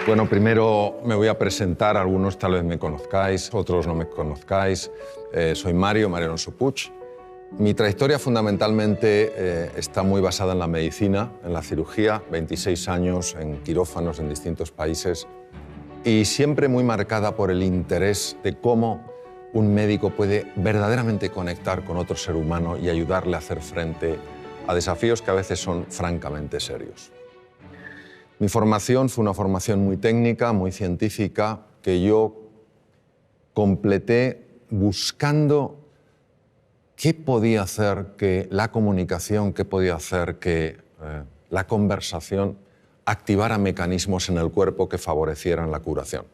Bueno, primero me voy a presentar, algunos tal vez me conozcáis, otros no me conozcáis. Soy Mario Alonso Puig. Mi trayectoria fundamentalmente está muy basada en la medicina, en la cirugía, 26 años en quirófanos en distintos países y siempre muy marcada por el interés de cómo un médico puede verdaderamente conectar con otro ser humano y ayudarle a hacer frente a desafíos que a veces son francamente serios. Mi formación fue una formación muy técnica, muy científica, que yo completé buscando qué podía hacer que la comunicación, qué podía hacer que la conversación activara mecanismos en el cuerpo que favorecieran la curación.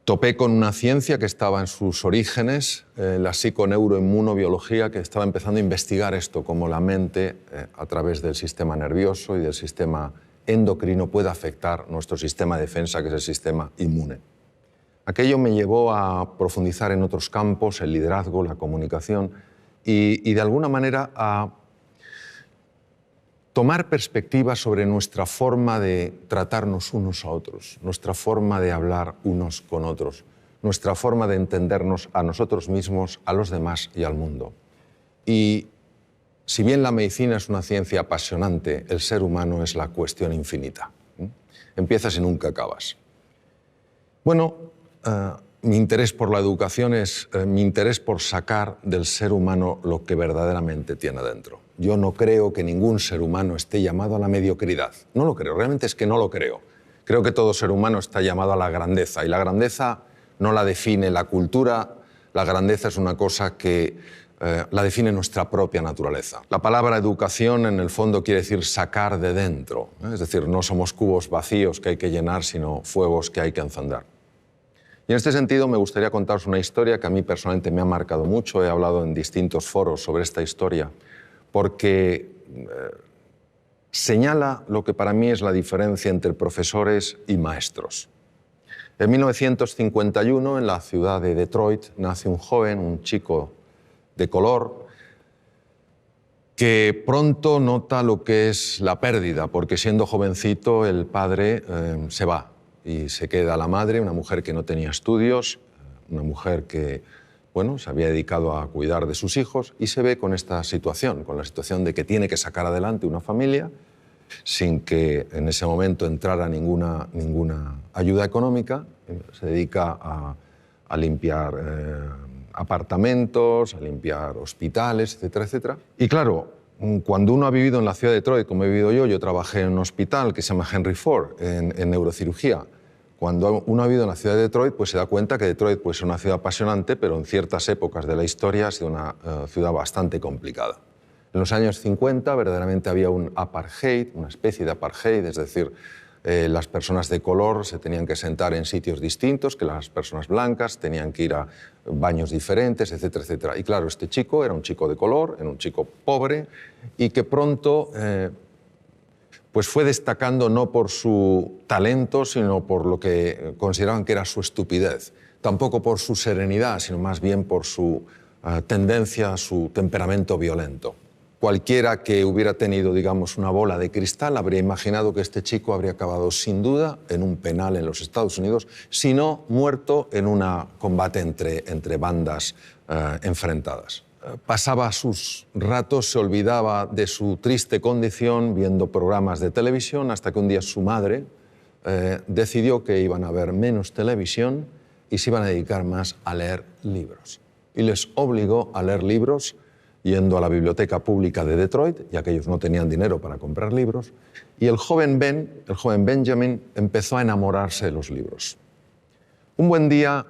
Topé con una ciencia que estaba en sus orígenes, la psiconeuroinmunobiología, que estaba empezando a investigar esto, cómo la mente, a través del sistema nervioso y del sistema endocrino, puede afectar nuestro sistema de defensa, que es el sistema inmune. Aquello me llevó a profundizar en otros campos, el liderazgo, la comunicación, y de alguna manera a tomar perspectiva sobre nuestra forma de tratarnos unos a otros, nuestra forma de hablar unos con otros, nuestra forma de entendernos a nosotros mismos, a los demás y al mundo. Y si bien la medicina es una ciencia apasionante, el ser humano es la cuestión infinita. Empiezas y nunca acabas. Bueno, mi interés por la educación es mi interés por sacar del ser humano lo que verdaderamente tiene dentro. Yo no creo que ningún ser humano esté llamado a la mediocridad. No lo creo, realmente es que no lo creo. Creo que todo ser humano está llamado a la grandeza, y la grandeza no la define la cultura, la grandeza es una cosa que la define nuestra propia naturaleza. La palabra educación en el fondo quiere decir sacar de dentro, es decir, no somos cubos vacíos que hay que llenar, sino fuegos que hay que encender. Y en este sentido me gustaría contaros una historia que a mí personalmente me ha marcado mucho. He hablado en distintos foros sobre esta historia porque señala lo que para mí es la diferencia entre profesores y maestros. En 1951, en la ciudad de Detroit, nace un joven, un chico de color, que pronto nota lo que es la pérdida, porque siendo jovencito el padre se va. Y se queda la madre, una mujer que no tenía estudios, una mujer que, bueno, se había dedicado a cuidar de sus hijos, y se ve con esta situación, con la situación de que tiene que sacar adelante una familia sin que en ese momento entrara ninguna ayuda económica. Se dedica a limpiar apartamentos, a limpiar hospitales, etcétera, etcétera. Y claro, cuando uno ha vivido en la ciudad de Detroit, como he vivido yo trabajé en un hospital que se llama Henry Ford, en neurocirugía. Cuando uno ha vivido en la ciudad de Detroit, pues se da cuenta que Detroit puede ser una ciudad apasionante, pero en ciertas épocas de la historia ha sido una ciudad bastante complicada. En los años 50 verdaderamente había un apartheid, una especie de apartheid, es decir, las personas de color se tenían que sentar en sitios distintos que las personas blancas, tenían que ir a baños diferentes, etcétera, etcétera. Y claro, este chico era un chico de color, era un chico pobre y que pronto pues fue destacando no por su talento, sino por lo que consideraban que era su estupidez. Tampoco por su serenidad, sino más bien por su tendencia, su temperamento violento. Cualquiera que hubiera tenido, digamos, una bola de cristal habría imaginado que este chico habría acabado sin duda en un penal en los Estados Unidos, si no muerto en un combate entre bandas enfrentadas. Pasaba sus ratos, se olvidaba de su triste condición viendo programas de televisión, hasta que un día su madre decidió que iban a ver menos televisión y se iban a dedicar más a leer libros. Y les obligó a leer libros yendo a la biblioteca pública de Detroit, ya que ellos no tenían dinero para comprar libros, y el joven Benjamin, empezó a enamorarse de los libros. Un buen día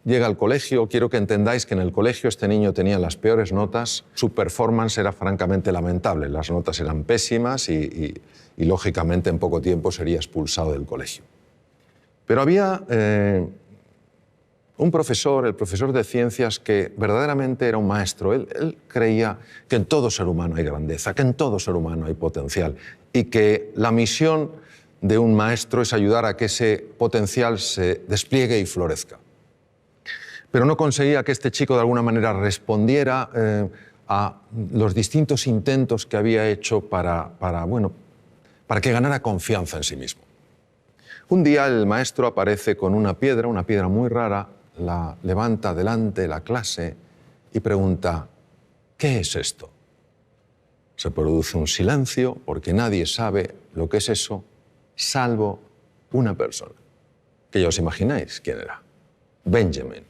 llega al colegio. Quiero que entendáis que en el colegio este niño tenía las peores notas, su performance era francamente lamentable, las notas eran pésimas y lógicamente en poco tiempo sería expulsado del colegio. Pero había un profesor, el profesor de ciencias, que verdaderamente era un maestro. Él creía que en todo ser humano hay grandeza, que en todo ser humano hay potencial y que la misión de un maestro es ayudar a que ese potencial se despliegue y florezca. Pero no conseguía que este chico de alguna manera respondiera a los distintos intentos que había hecho para que ganara confianza en sí mismo. Un día el maestro aparece con una piedra muy rara, la levanta delante de la clase y pregunta, ¿qué es esto? Se produce un silencio porque nadie sabe lo que es eso, salvo una persona, que ya os imagináis quién era, Benjamin.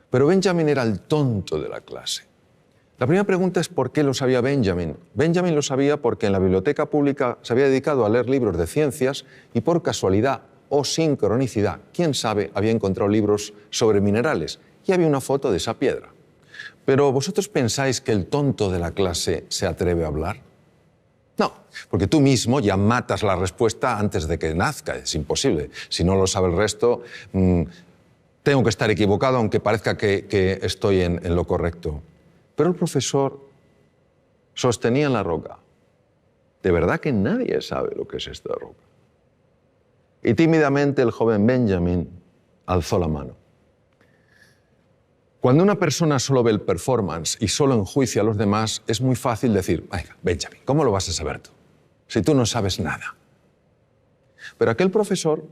Pero Benjamin era el tonto de la clase. La primera pregunta es ¿por qué lo sabía Benjamin? Benjamin lo sabía porque en la biblioteca pública se había dedicado a leer libros de ciencias y por casualidad o sincronicidad, quién sabe, había encontrado libros sobre minerales y había una foto de esa piedra. Pero ¿vosotros pensáis que el tonto de la clase se atreve a hablar? No, porque tú mismo ya matas la respuesta antes de que nazca, es imposible. Si no lo sabe el resto, tengo que estar equivocado aunque parezca que estoy en lo correcto. Pero el profesor sostenía en la roca. De verdad que nadie sabe lo que es esta roca. Y tímidamente el joven Benjamin alzó la mano. Cuando una persona solo ve el performance y solo enjuicia a los demás, es muy fácil decir, venga, Benjamin, ¿cómo lo vas a saber tú? Si tú no sabes nada. Pero aquel profesor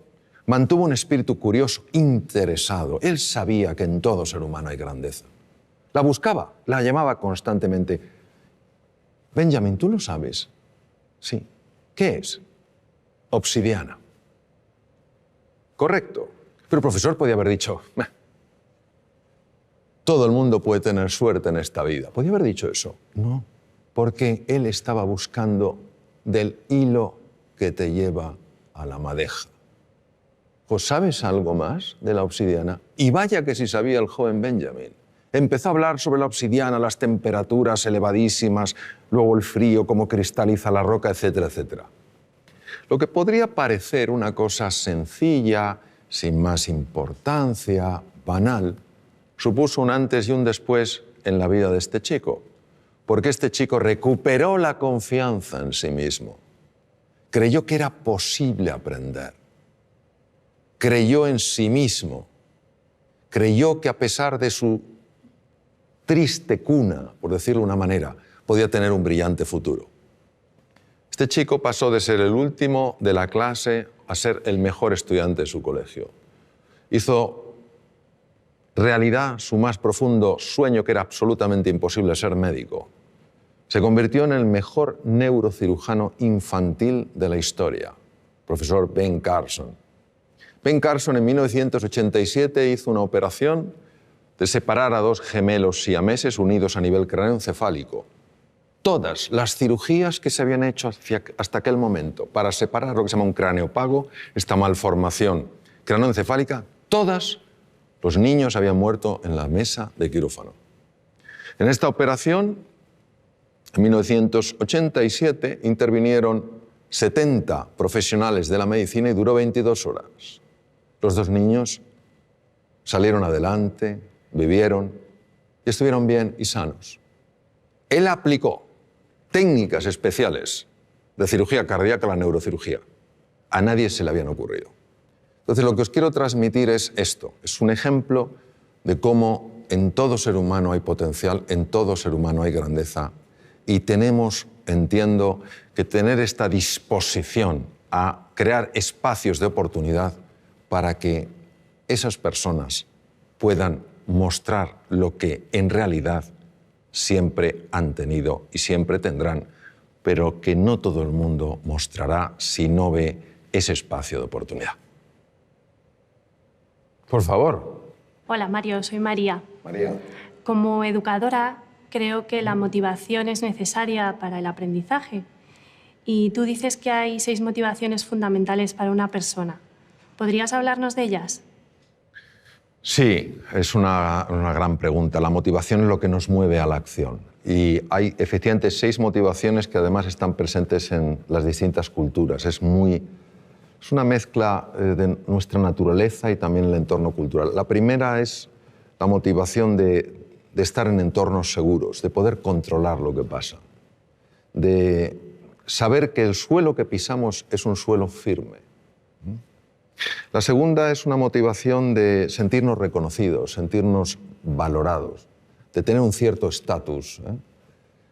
mantuvo un espíritu curioso, interesado. Él sabía que en todo ser humano hay grandeza. La buscaba, la llamaba constantemente. Benjamin, ¿tú lo sabes? Sí. ¿Qué es? Obsidiana. Correcto. Pero el profesor podía haber dicho, todo el mundo puede tener suerte en esta vida. ¿Podía haber dicho eso? No, porque él estaba buscando del hilo que te lleva a la madeja. ¿Pues sabes algo más de la obsidiana? Y vaya que sí sabía el joven Benjamin. Empezó a hablar sobre la obsidiana, las temperaturas elevadísimas, luego el frío, cómo cristaliza la roca, etcétera, etcétera. Lo que podría parecer una cosa sencilla, sin más importancia, banal, supuso un antes y un después en la vida de este chico, porque este chico recuperó la confianza en sí mismo, creyó que era posible aprender, creyó en sí mismo, creyó que a pesar de su triste cuna, por decirlo de una manera, podía tener un brillante futuro. Este chico pasó de ser el último de la clase a ser el mejor estudiante de su colegio. Hizo realidad su más profundo sueño, que era absolutamente imposible, ser médico. Se convirtió en el mejor neurocirujano infantil de la historia, profesor Ben Carson. Ben Carson en 1987 hizo una operación de separar a dos gemelos siameses unidos a nivel craneoencefálico. Todas las cirugías que se habían hecho hasta aquel momento para separar lo que se llama un craneopago, esta malformación craneoencefálica, todas los niños habían muerto en la mesa de quirófano. En esta operación, en 1987, intervinieron 70 profesionales de la medicina y duró 22 horas. Los dos niños salieron adelante, vivieron y estuvieron bien y sanos. Él aplicó técnicas especiales de cirugía cardíaca a la neurocirugía. A nadie se le habían ocurrido. Entonces, lo que os quiero transmitir es esto. Es un ejemplo de cómo en todo ser humano hay potencial, en todo ser humano hay grandeza. Y tenemos, entiendo, que tener esta disposición a crear espacios de oportunidad para que esas personas puedan mostrar lo que en realidad siempre han tenido y siempre tendrán, pero que no todo el mundo mostrará si no ve ese espacio de oportunidad. Por favor. Hola, Mario, soy María. María. Como educadora, creo que la motivación es necesaria para el aprendizaje. Y tú dices que hay 6 motivaciones fundamentales para una persona. ¿Podrías hablarnos de ellas? Sí, es una gran pregunta. La motivación es lo que nos mueve a la acción. Y hay efectivamente 6 motivaciones que además están presentes en las distintas culturas. Es una mezcla de nuestra naturaleza y también el entorno cultural. La primera es la motivación de estar en entornos seguros, de poder controlar lo que pasa, de saber que el suelo que pisamos es un suelo firme. La segunda es una motivación de sentirnos reconocidos, sentirnos valorados, de tener un cierto estatus.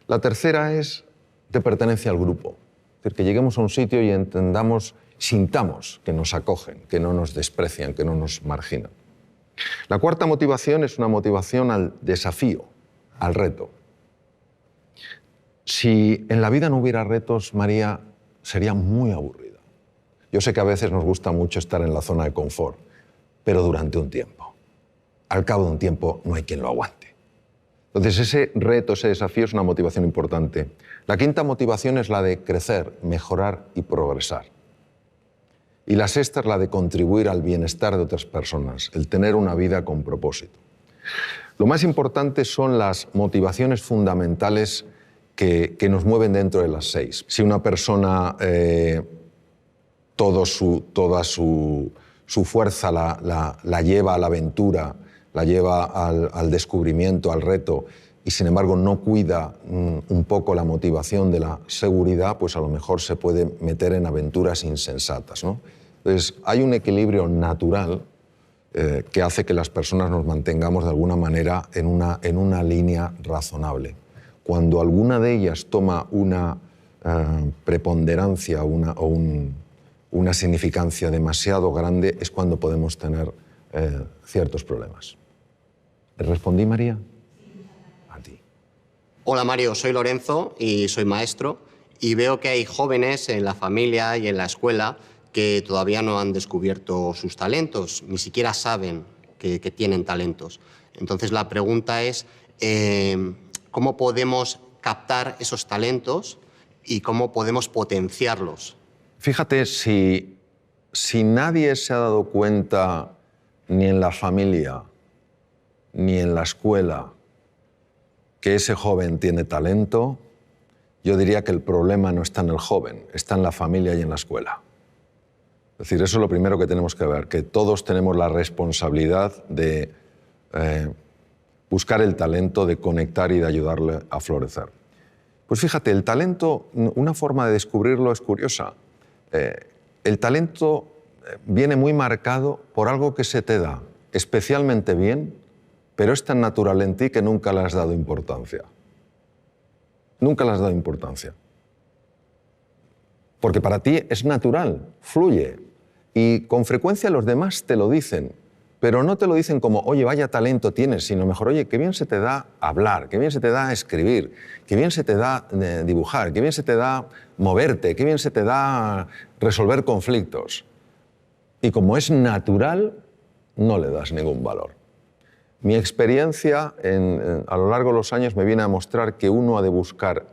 La tercera es de pertenencia al grupo, es decir, que lleguemos a un sitio y entendamos, sintamos que nos acogen, que no nos desprecian, que no nos marginan. La cuarta motivación es una motivación al desafío, al reto. Si en la vida no hubiera retos, María, sería muy aburrida. Yo sé que a veces nos gusta mucho estar en la zona de confort, pero durante un tiempo. Al cabo de un tiempo no hay quien lo aguante. Entonces ese reto, ese desafío es una motivación importante. La quinta motivación es la de crecer, mejorar y progresar. Y la sexta es la de contribuir al bienestar de otras personas, el tener una vida con propósito. Lo más importante son las motivaciones fundamentales que nos mueven dentro de las 6. Si una persona toda su fuerza la lleva a la aventura, la lleva al descubrimiento, al reto, y sin embargo no cuida un poco la motivación de la seguridad, pues a lo mejor se puede meter en aventuras insensatas, ¿no? Entonces hay un equilibrio natural que hace que las personas nos mantengamos de alguna manera en una línea razonable. Cuando alguna de ellas toma una preponderancia o una significancia demasiado grande, es cuando podemos tener ciertos problemas. ¿Le respondí, María? A ti. Hola, Mario. Soy Lorenzo y soy maestro. Y veo que hay jóvenes en la familia y en la escuela que todavía no han descubierto sus talentos, ni siquiera saben que tienen talentos. Entonces, la pregunta es, ¿cómo podemos captar esos talentos y cómo podemos potenciarlos? Fíjate, si nadie se ha dado cuenta, ni en la familia, ni en la escuela, que ese joven tiene talento, yo diría que el problema no está en el joven, está en la familia y en la escuela. Es decir, eso es lo primero que tenemos que ver, que todos tenemos la responsabilidad de buscar el talento, de conectar y de ayudarle a florecer. Pues fíjate, el talento, una forma de descubrirlo es curiosa. El talento viene muy marcado por algo que se te da especialmente bien, pero es tan natural en ti que nunca le has dado importancia. Nunca le has dado importancia. Porque para ti es natural, fluye. Y con frecuencia los demás te lo dicen, pero no te lo dicen como, oye, vaya talento tienes, sino mejor, oye, qué bien se te da hablar, qué bien se te da escribir, qué bien se te da dibujar, qué bien se te da moverte, qué bien se te da resolver conflictos. Y como es natural, no le das ningún valor. Mi experiencia a lo largo de los años me viene a mostrar que uno ha de buscar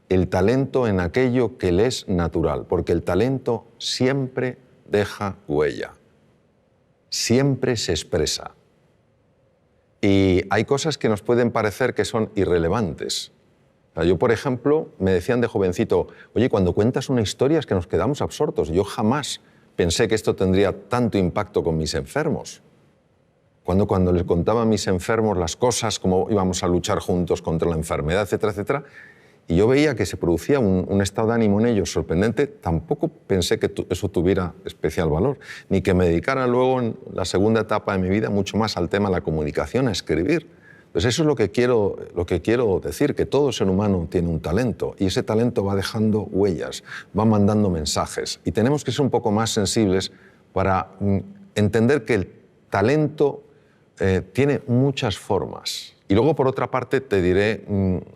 el talento en aquello que le es natural, porque el talento siempre deja huella, siempre se expresa. Y hay cosas que nos pueden parecer que son irrelevantes. Yo, por ejemplo, me decían de jovencito, oye, cuando cuentas una historia es que nos quedamos absortos. Yo jamás pensé que esto tendría tanto impacto con mis enfermos. Cuando les contaba a mis enfermos las cosas, cómo íbamos a luchar juntos contra la enfermedad, etcétera, etcétera, y yo veía que se producía un estado de ánimo en ellos sorprendente, tampoco pensé que eso tuviera especial valor, ni que me dedicara luego en la segunda etapa de mi vida mucho más al tema de la comunicación, a escribir. Pues eso es lo que quiero decir, que todo ser humano tiene un talento y ese talento va dejando huellas, va mandando mensajes y tenemos que ser un poco más sensibles para entender que el talento tiene muchas formas. Y luego, por otra parte, te diré,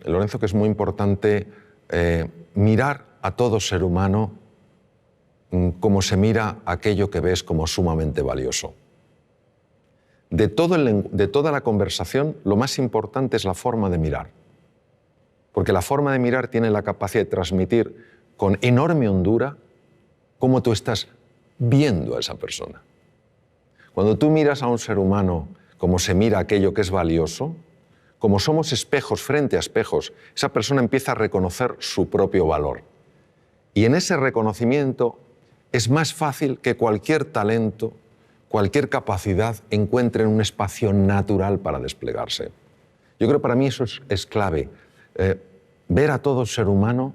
Lorenzo, que es muy importante mirar a todo ser humano como se mira aquello que ves como sumamente valioso. De toda la conversación, lo más importante es la forma de mirar. Porque la forma de mirar tiene la capacidad de transmitir con enorme hondura cómo tú estás viendo a esa persona. Cuando tú miras a un ser humano como se mira aquello que es valioso, como somos espejos frente a espejos, esa persona empieza a reconocer su propio valor. Y en ese reconocimiento es más fácil que cualquier talento, cualquier capacidad encuentre un espacio natural para desplegarse. Yo creo que para mí eso es clave. Ver a todo ser humano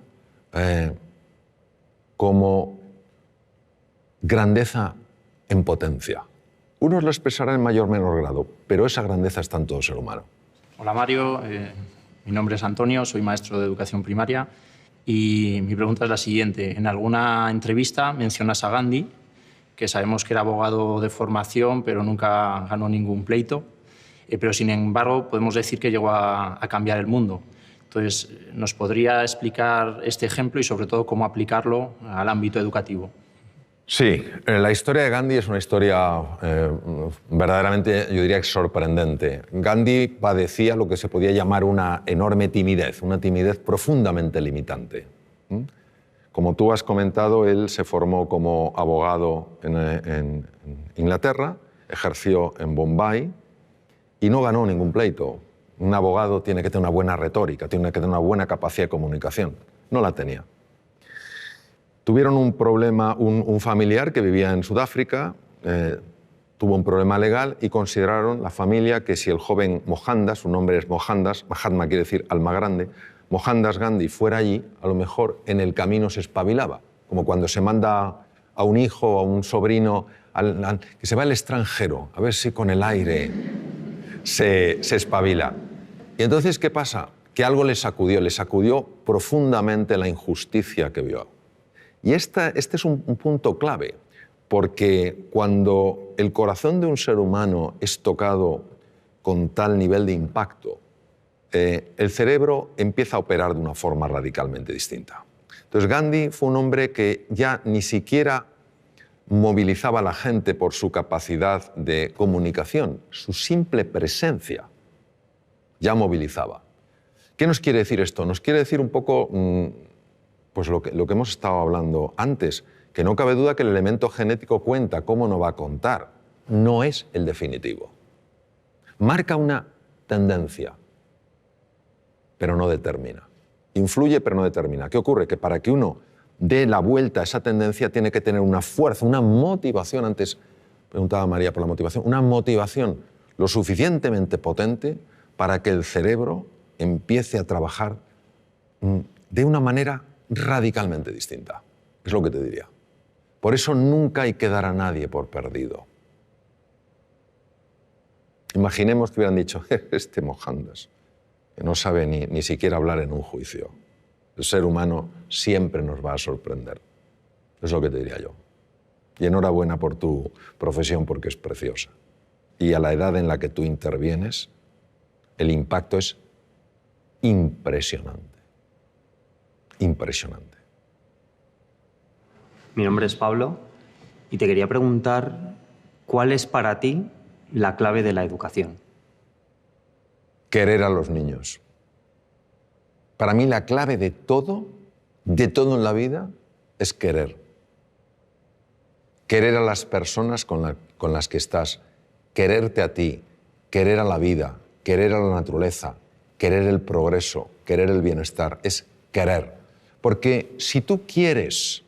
como grandeza en potencia. Unos lo expresarán en mayor o menor grado, pero esa grandeza está en todo ser humano. Hola Mario, mi nombre es Antonio, soy maestro de educación primaria Y mi pregunta es la siguiente. En alguna entrevista mencionas a Gandhi, que sabemos que era abogado de formación, pero nunca ganó ningún pleito. Pero, sin embargo, podemos decir que llegó a cambiar el mundo. Entonces, ¿nos podría explicar este ejemplo y, sobre todo, cómo aplicarlo al ámbito educativo? Sí, la historia de Gandhi es una historia verdaderamente, yo diría, sorprendente. Gandhi padecía lo que se podía llamar una enorme timidez, una timidez profundamente limitante. Como tú has comentado, él se formó como abogado en Inglaterra, ejerció en Bombay y no ganó ningún pleito. Un abogado tiene que tener una buena retórica, tiene que tener una buena capacidad de comunicación. No la tenía. Tuvieron un problema, un familiar que vivía en Sudáfrica, tuvo un problema legal y consideraron la familia que si el joven Mohandas, su nombre es Mohandas, Mahatma quiere decir alma grande, Mohandas Gandhi fuera allí, a lo mejor en el camino se espabilaba, como cuando se manda a un hijo o a un sobrino que se va al extranjero, a ver si con el aire se espabila. Y entonces, ¿qué pasa? Que algo le sacudió profundamente la injusticia que vio. Y este es un punto clave, porque cuando el corazón de un ser humano es tocado con tal nivel de impacto, el cerebro empieza a operar de una forma radicalmente distinta. Entonces Gandhi fue un hombre que ya ni siquiera movilizaba a la gente por su capacidad de comunicación, su simple presencia ya movilizaba. ¿Qué nos quiere decir esto? Nos quiere decir un poco pues lo que hemos estado hablando antes, que no cabe duda que el elemento genético cuenta, ¿cómo no va a contar? No es el definitivo. Marca una tendencia, pero no determina. Influye, pero no determina. ¿Qué ocurre? Que para que uno dé la vuelta a esa tendencia tiene que tener una fuerza, una motivación. Antes preguntaba María por la motivación. Una motivación lo suficientemente potente para que el cerebro empiece a trabajar de una manera radicalmente distinta. Es lo que te diría. Por eso nunca hay que dar a nadie por perdido. Imaginemos que hubieran dicho, este Mohandas, que no sabe ni siquiera hablar en un juicio. El ser humano siempre nos va a sorprender. Es lo que te diría yo. Y enhorabuena por tu profesión porque es preciosa. Y a la edad en la que tú intervienes, el impacto es impresionante. Impresionante. Mi nombre es Pablo y te quería preguntar ¿cuál es para ti la clave de la educación? Querer a los niños. Para mí la clave de todo en la vida es querer. Querer a las personas con las que estás, quererte a ti, querer a la vida, querer a la naturaleza, querer el progreso, querer el bienestar, es querer. Porque si tú quieres,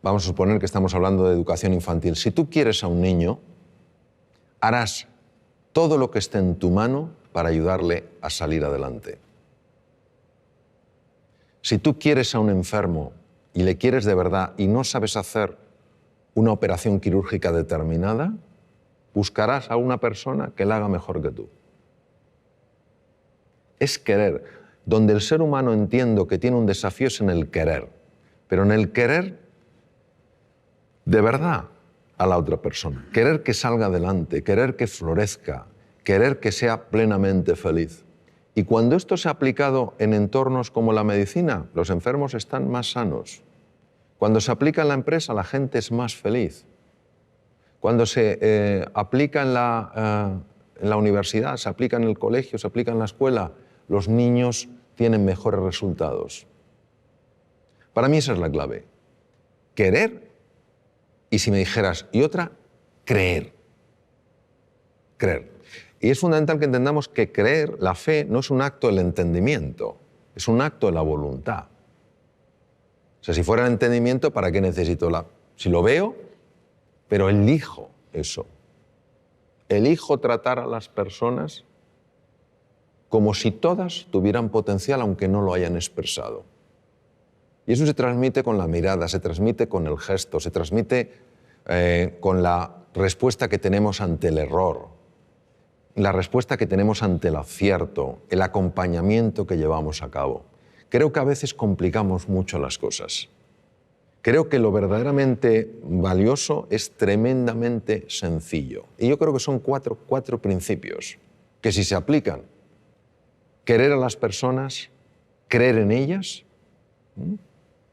vamos a suponer que estamos hablando de educación infantil, si tú quieres a un niño, harás todo lo que esté en tu mano para ayudarle a salir adelante. Si tú quieres a un enfermo y le quieres de verdad y no sabes hacer una operación quirúrgica determinada, buscarás a una persona que la haga mejor que tú. Es querer. Donde el ser humano entiendo que tiene un desafío es en el querer, pero en el querer de verdad a la otra persona. Querer que salga adelante, querer que florezca, querer que sea plenamente feliz. Y cuando esto se ha aplicado en entornos como la medicina, los enfermos están más sanos. Cuando se aplica en la empresa, la gente es más feliz. Cuando se aplica en la universidad, se aplica en el colegio, se aplica en la escuela, los niños tienen mejores resultados. Para mí esa es la clave. Querer y, si me dijeras, y otra, creer. Creer. Y es fundamental que entendamos que creer, la fe, no es un acto del entendimiento, es un acto de la voluntad. O sea, si fuera el entendimiento, ¿para qué necesito la...? Si lo veo, pero elijo eso. Elijo tratar a las personas como si todas tuvieran potencial, aunque no lo hayan expresado. Y eso se transmite con la mirada, se transmite con el gesto, se transmite con la respuesta que tenemos ante el error, la respuesta que tenemos ante el acierto, el acompañamiento que llevamos a cabo. Creo que a veces complicamos mucho las cosas. Creo que lo verdaderamente valioso es tremendamente sencillo. Y yo creo que son cuatro principios que si se aplican, querer a las personas, creer en ellas,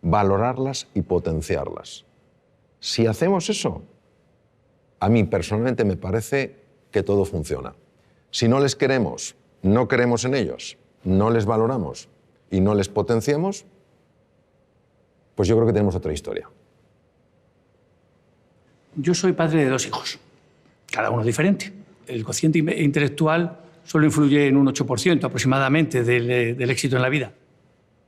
valorarlas y potenciarlas. Si hacemos eso, a mí personalmente me parece que todo funciona. Si no les queremos, no creemos en ellos, no les valoramos y no les potenciamos, pues yo creo que tenemos otra historia. Yo soy padre de 2 hijos, cada uno diferente. El cociente intelectual solo influye en un 8% aproximadamente del éxito en la vida.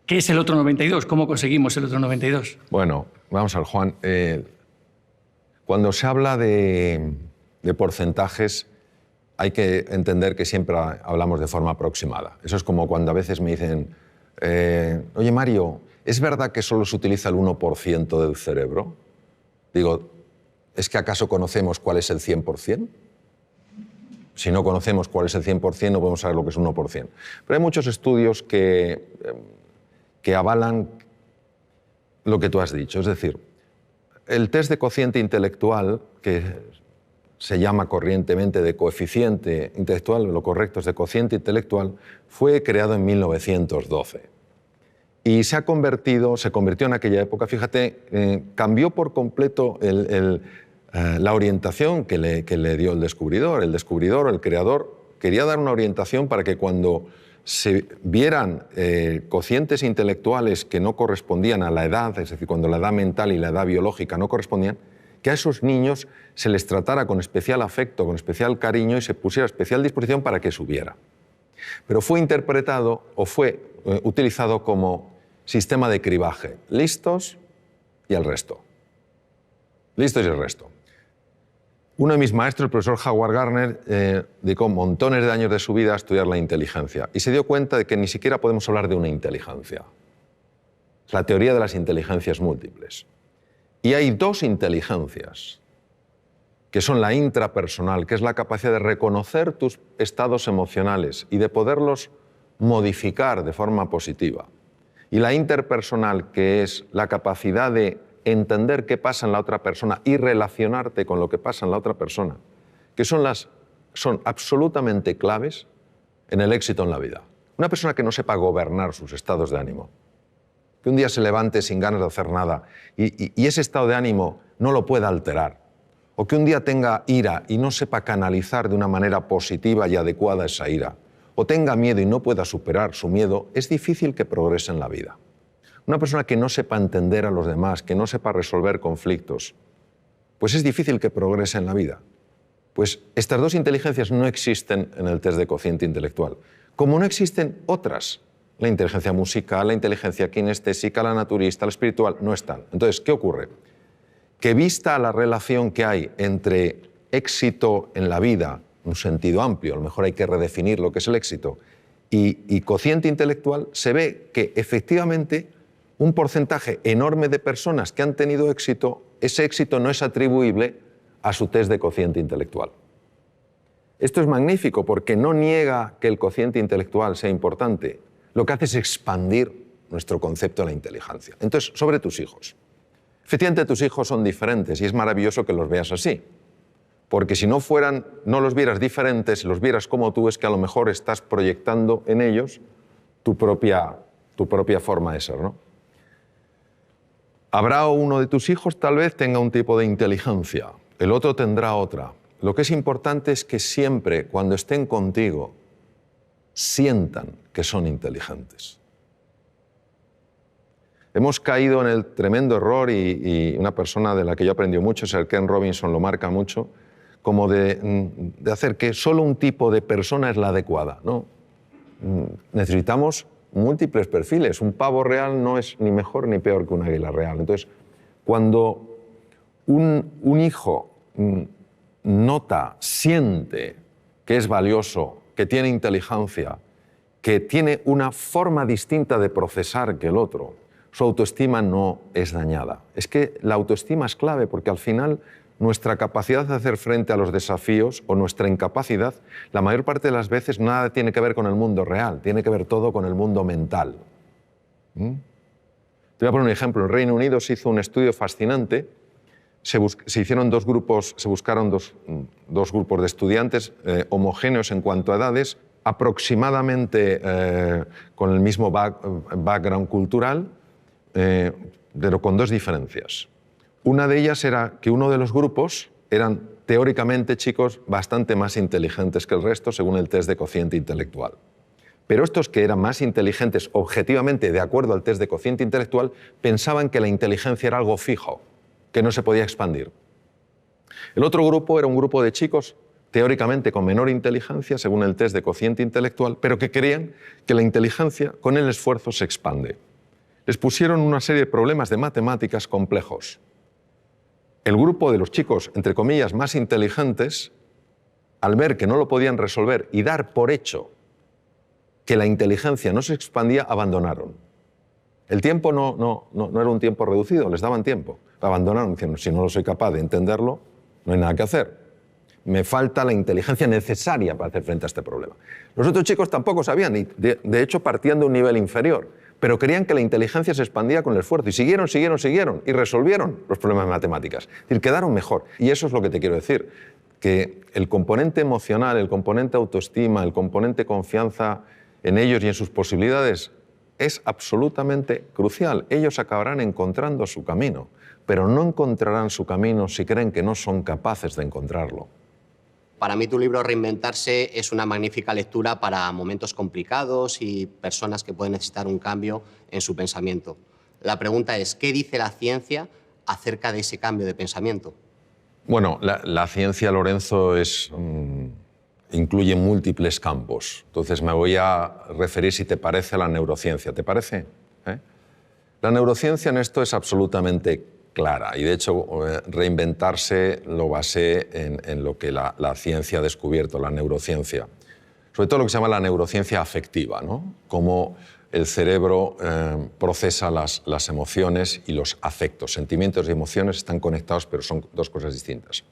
¿Qué es el otro 92%? ¿Cómo conseguimos el otro 92%? Bueno, vamos a ver, Juan. Cuando se habla de porcentajes, hay que entender que siempre hablamos de forma aproximada. Eso es como cuando a veces me dicen, oye, Mario, ¿es verdad que solo se utiliza el 1% del cerebro? Digo, ¿es que acaso conocemos cuál es el 100%? Si no conocemos cuál es el 100%, no podemos saber lo que es un 1%. Pero hay muchos estudios que avalan lo que tú has dicho. Es decir, el test de cociente intelectual, que se llama corrientemente de coeficiente intelectual, lo correcto es de cociente intelectual, fue creado en 1912. Y se convirtió en aquella época, fíjate, cambió por completo la orientación que le dio el descubridor. El descubridor o el creador quería dar una orientación para que cuando se vieran cocientes intelectuales que no correspondían a la edad, es decir, cuando la edad mental y la edad biológica no correspondían, que a esos niños se les tratara con especial afecto, con especial cariño y se pusiera a especial disposición para que subiera. Pero fue interpretado o fue utilizado como sistema de cribaje. Listos y el resto. Listos y el resto. Uno de mis maestros, el profesor Howard Gardner, dedicó montones de años de su vida a estudiar la inteligencia y se dio cuenta de que ni siquiera podemos hablar de una inteligencia. La teoría de las inteligencias múltiples. Y hay 2 inteligencias, que son la intrapersonal, que es la capacidad de reconocer tus estados emocionales y de poderlos modificar de forma positiva. Y la interpersonal, que es la capacidad de entender qué pasa en la otra persona y relacionarte con lo que pasa en la otra persona, que son absolutamente claves en el éxito en la vida. Una persona que no sepa gobernar sus estados de ánimo, que un día se levante sin ganas de hacer nada y ese estado de ánimo no lo pueda alterar, o que un día tenga ira y no sepa canalizar de una manera positiva y adecuada esa ira, o tenga miedo y no pueda superar su miedo, es difícil que progrese en la vida. Una persona que no sepa entender a los demás, que no sepa resolver conflictos, pues es difícil que progrese en la vida. Pues estas 2 inteligencias no existen en el test de cociente intelectual, como no existen otras. La inteligencia musical, la inteligencia kinestésica, la naturista, la espiritual, no están. Entonces, ¿qué ocurre? Que vista la relación que hay entre éxito en la vida, un sentido amplio, a lo mejor hay que redefinir lo que es el éxito, y cociente intelectual, se ve que efectivamente un porcentaje enorme de personas que han tenido éxito, ese éxito no es atribuible a su test de cociente intelectual. Esto es magnífico porque no niega que el cociente intelectual sea importante, lo que hace es expandir nuestro concepto de la inteligencia. Entonces, sobre tus hijos. Efectivamente, tus hijos son diferentes y es maravilloso que los veas así. Porque si no los vieras diferentes, si los vieras como tú, es que a lo mejor estás proyectando en ellos tu propia forma de ser, ¿no? Habrá uno de tus hijos, tal vez tenga un tipo de inteligencia, el otro tendrá otra. Lo que es importante es que siempre, cuando estén contigo, sientan que son inteligentes. Hemos caído en el tremendo error, y una persona de la que yo aprendí mucho, Sir Ken Robinson lo marca mucho, como de hacer que solo un tipo de persona es la adecuada, ¿no? Necesitamos múltiples perfiles. Un pavo real no es ni mejor ni peor que un águila real. Entonces, cuando un hijo nota, siente que es valioso, que tiene inteligencia, que tiene una forma distinta de procesar que el otro, su autoestima no es dañada. Es que la autoestima es clave porque al final nuestra capacidad de hacer frente a los desafíos o nuestra incapacidad, la mayor parte de las veces nada tiene que ver con el mundo real, tiene que ver todo con el mundo mental. Te voy a poner un ejemplo. En el Reino Unido se hizo un estudio fascinante. Se hicieron dos grupos, se buscaron dos grupos de estudiantes homogéneos en cuanto a edades, aproximadamente con el mismo background cultural, pero con dos diferencias. Una de ellas era que uno de los grupos eran teóricamente chicos bastante más inteligentes que el resto según el test de cociente intelectual. Pero estos que eran más inteligentes objetivamente de acuerdo al test de cociente intelectual pensaban que la inteligencia era algo fijo, que no se podía expandir. El otro grupo era un grupo de chicos teóricamente con menor inteligencia según el test de cociente intelectual, pero que creían que la inteligencia con el esfuerzo se expande. Les pusieron una serie de problemas de matemáticas complejos. El grupo de los chicos, entre comillas, más inteligentes, al ver que no lo podían resolver y dar por hecho que la inteligencia no se expandía, abandonaron. El tiempo no era un tiempo reducido, les daban tiempo. Abandonaron diciendo, si no lo soy capaz de entenderlo, no hay nada que hacer. Me falta la inteligencia necesaria para hacer frente a este problema. Los otros chicos tampoco sabían, y de hecho partían de un nivel inferior, pero creían que la inteligencia se expandía con el esfuerzo y siguieron y resolvieron los problemas de matemáticas. Es decir, quedaron mejor. Y eso es lo que te quiero decir, que el componente emocional, el componente autoestima, el componente confianza en ellos y en sus posibilidades es absolutamente crucial. Ellos acabarán encontrando su camino, pero no encontrarán su camino si creen que no son capaces de encontrarlo. Para mí tu libro Reinventarse es una magnífica lectura para momentos complicados y personas que pueden necesitar un cambio en su pensamiento. La pregunta es, ¿qué dice la ciencia acerca de ese cambio de pensamiento? Bueno, la ciencia, Lorenzo, incluye múltiples campos. Entonces me voy a referir, si te parece, a la neurociencia. ¿Te parece? La neurociencia en esto es absolutamente clara y de hecho Reinventarse lo basé en lo que la ciencia ha descubierto, la neurociencia. Sobre todo lo que se llama la neurociencia afectiva, ¿no? Cómo el cerebro procesa las emociones y los afectos. Sentimientos y emociones están conectados, pero son dos cosas distintas.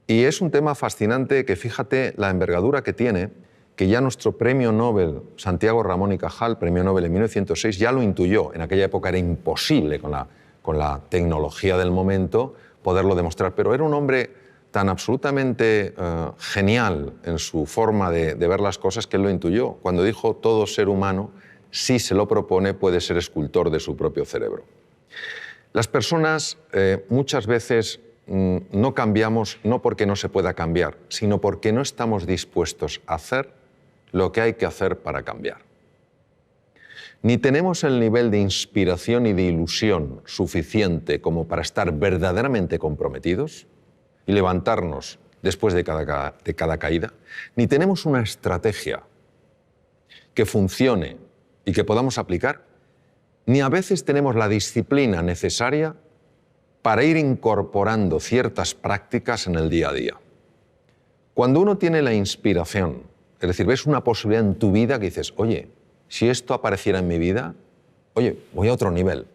Y es un tema fascinante que fíjate la envergadura que tiene, que ya nuestro premio Nobel, Santiago Ramón y Cajal, premio Nobel en 1906, ya lo intuyó. En aquella época era imposible con la tecnología del momento poderlo demostrar, pero era un hombre tan absolutamente genial en su forma de ver las cosas que él lo intuyó. Cuando dijo todo ser humano, si se lo propone, puede ser escultor de su propio cerebro. Las personas muchas veces no cambiamos no porque no se pueda cambiar, sino porque no estamos dispuestos a hacer lo que hay que hacer para cambiar. Ni tenemos el nivel de inspiración y de ilusión suficiente como para estar verdaderamente comprometidos y levantarnos después de cada caída, ni tenemos una estrategia que funcione y que podamos aplicar, ni a veces tenemos la disciplina necesaria para ir incorporando ciertas prácticas en el día a día. Cuando uno tiene la inspiración, es decir, ves una posibilidad en tu vida que dices, oye, si esto apareciera en mi vida, oye, voy a otro nivel.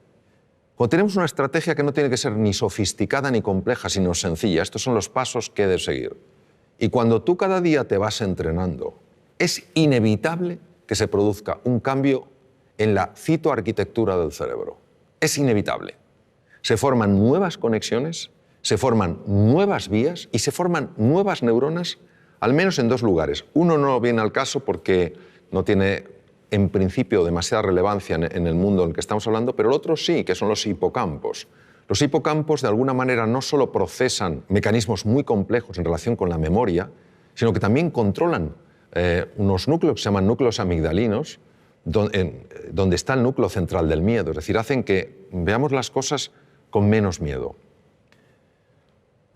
Cuando tenemos una estrategia que no tiene que ser ni sofisticada ni compleja, sino sencilla, estos son los pasos que he de seguir. Y cuando tú cada día te vas entrenando, es inevitable que se produzca un cambio en la citoarquitectura del cerebro. Es inevitable. Se forman nuevas conexiones, se forman nuevas vías y se forman nuevas neuronas, al menos en dos lugares. Uno no viene al caso porque no tiene, en principio, demasiada relevancia en el mundo en el que estamos hablando, pero el otro sí, que son los hipocampos. Los hipocampos, de alguna manera, no solo procesan mecanismos muy complejos en relación con la memoria, sino que también controlan unos núcleos que se llaman núcleos amigdalinos, donde está el núcleo central del miedo. Es decir, hacen que veamos las cosas con menos miedo.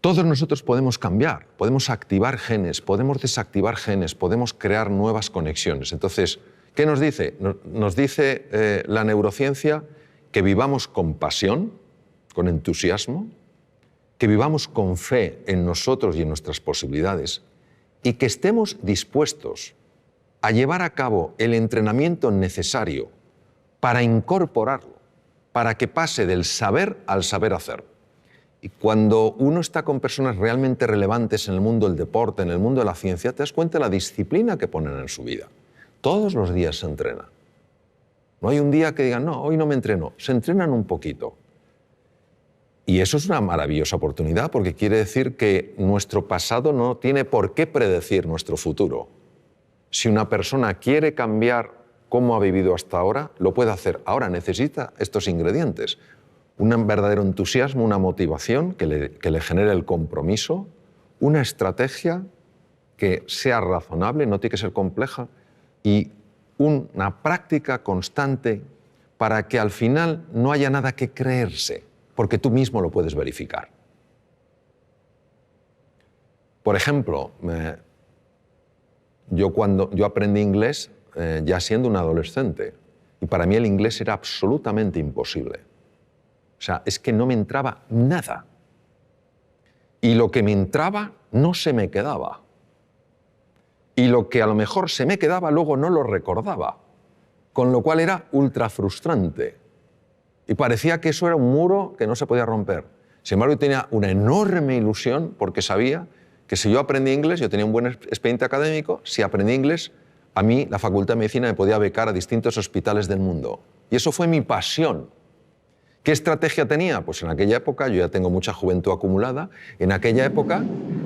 Todos nosotros podemos cambiar, podemos activar genes, podemos desactivar genes, podemos crear nuevas conexiones. Entonces, ¿qué nos dice? Nos dice la neurociencia que vivamos con pasión, con entusiasmo, que vivamos con fe en nosotros y en nuestras posibilidades y que estemos dispuestos a llevar a cabo el entrenamiento necesario para incorporarlo, para que pase del saber al saber hacer. Y cuando uno está con personas realmente relevantes en el mundo del deporte, en el mundo de la ciencia, te das cuenta de la disciplina que ponen en su vida. Todos los días se entrena. No hay un día que digan, no, hoy no me entreno. Se entrenan un poquito. Y eso es una maravillosa oportunidad porque quiere decir que nuestro pasado no tiene por qué predecir nuestro futuro. Si una persona quiere cambiar cómo ha vivido hasta ahora, lo puede hacer. Ahora necesita estos ingredientes. Un verdadero entusiasmo, una motivación que le genere el compromiso, una estrategia que sea razonable, no tiene que ser compleja, y una práctica constante para que al final no haya nada que creerse, porque tú mismo lo puedes verificar. Por ejemplo, yo aprendí inglés ya siendo un adolescente, y para mí el inglés era absolutamente imposible. O sea, es que no me entraba nada. Y lo que me entraba no se me quedaba. Y lo que a lo mejor se me quedaba luego no lo recordaba. Con lo cual era ultra frustrante. Y parecía que eso era un muro que no se podía romper. Sin embargo, yo tenía una enorme ilusión porque sabía que si yo aprendí inglés, yo tenía un buen expediente académico, si aprendí inglés, a mí la Facultad de Medicina me podía becar a distintos hospitales del mundo. Y eso fue mi pasión. ¿Qué estrategia tenía? Pues en aquella época, yo ya tengo mucha juventud acumulada, en aquella época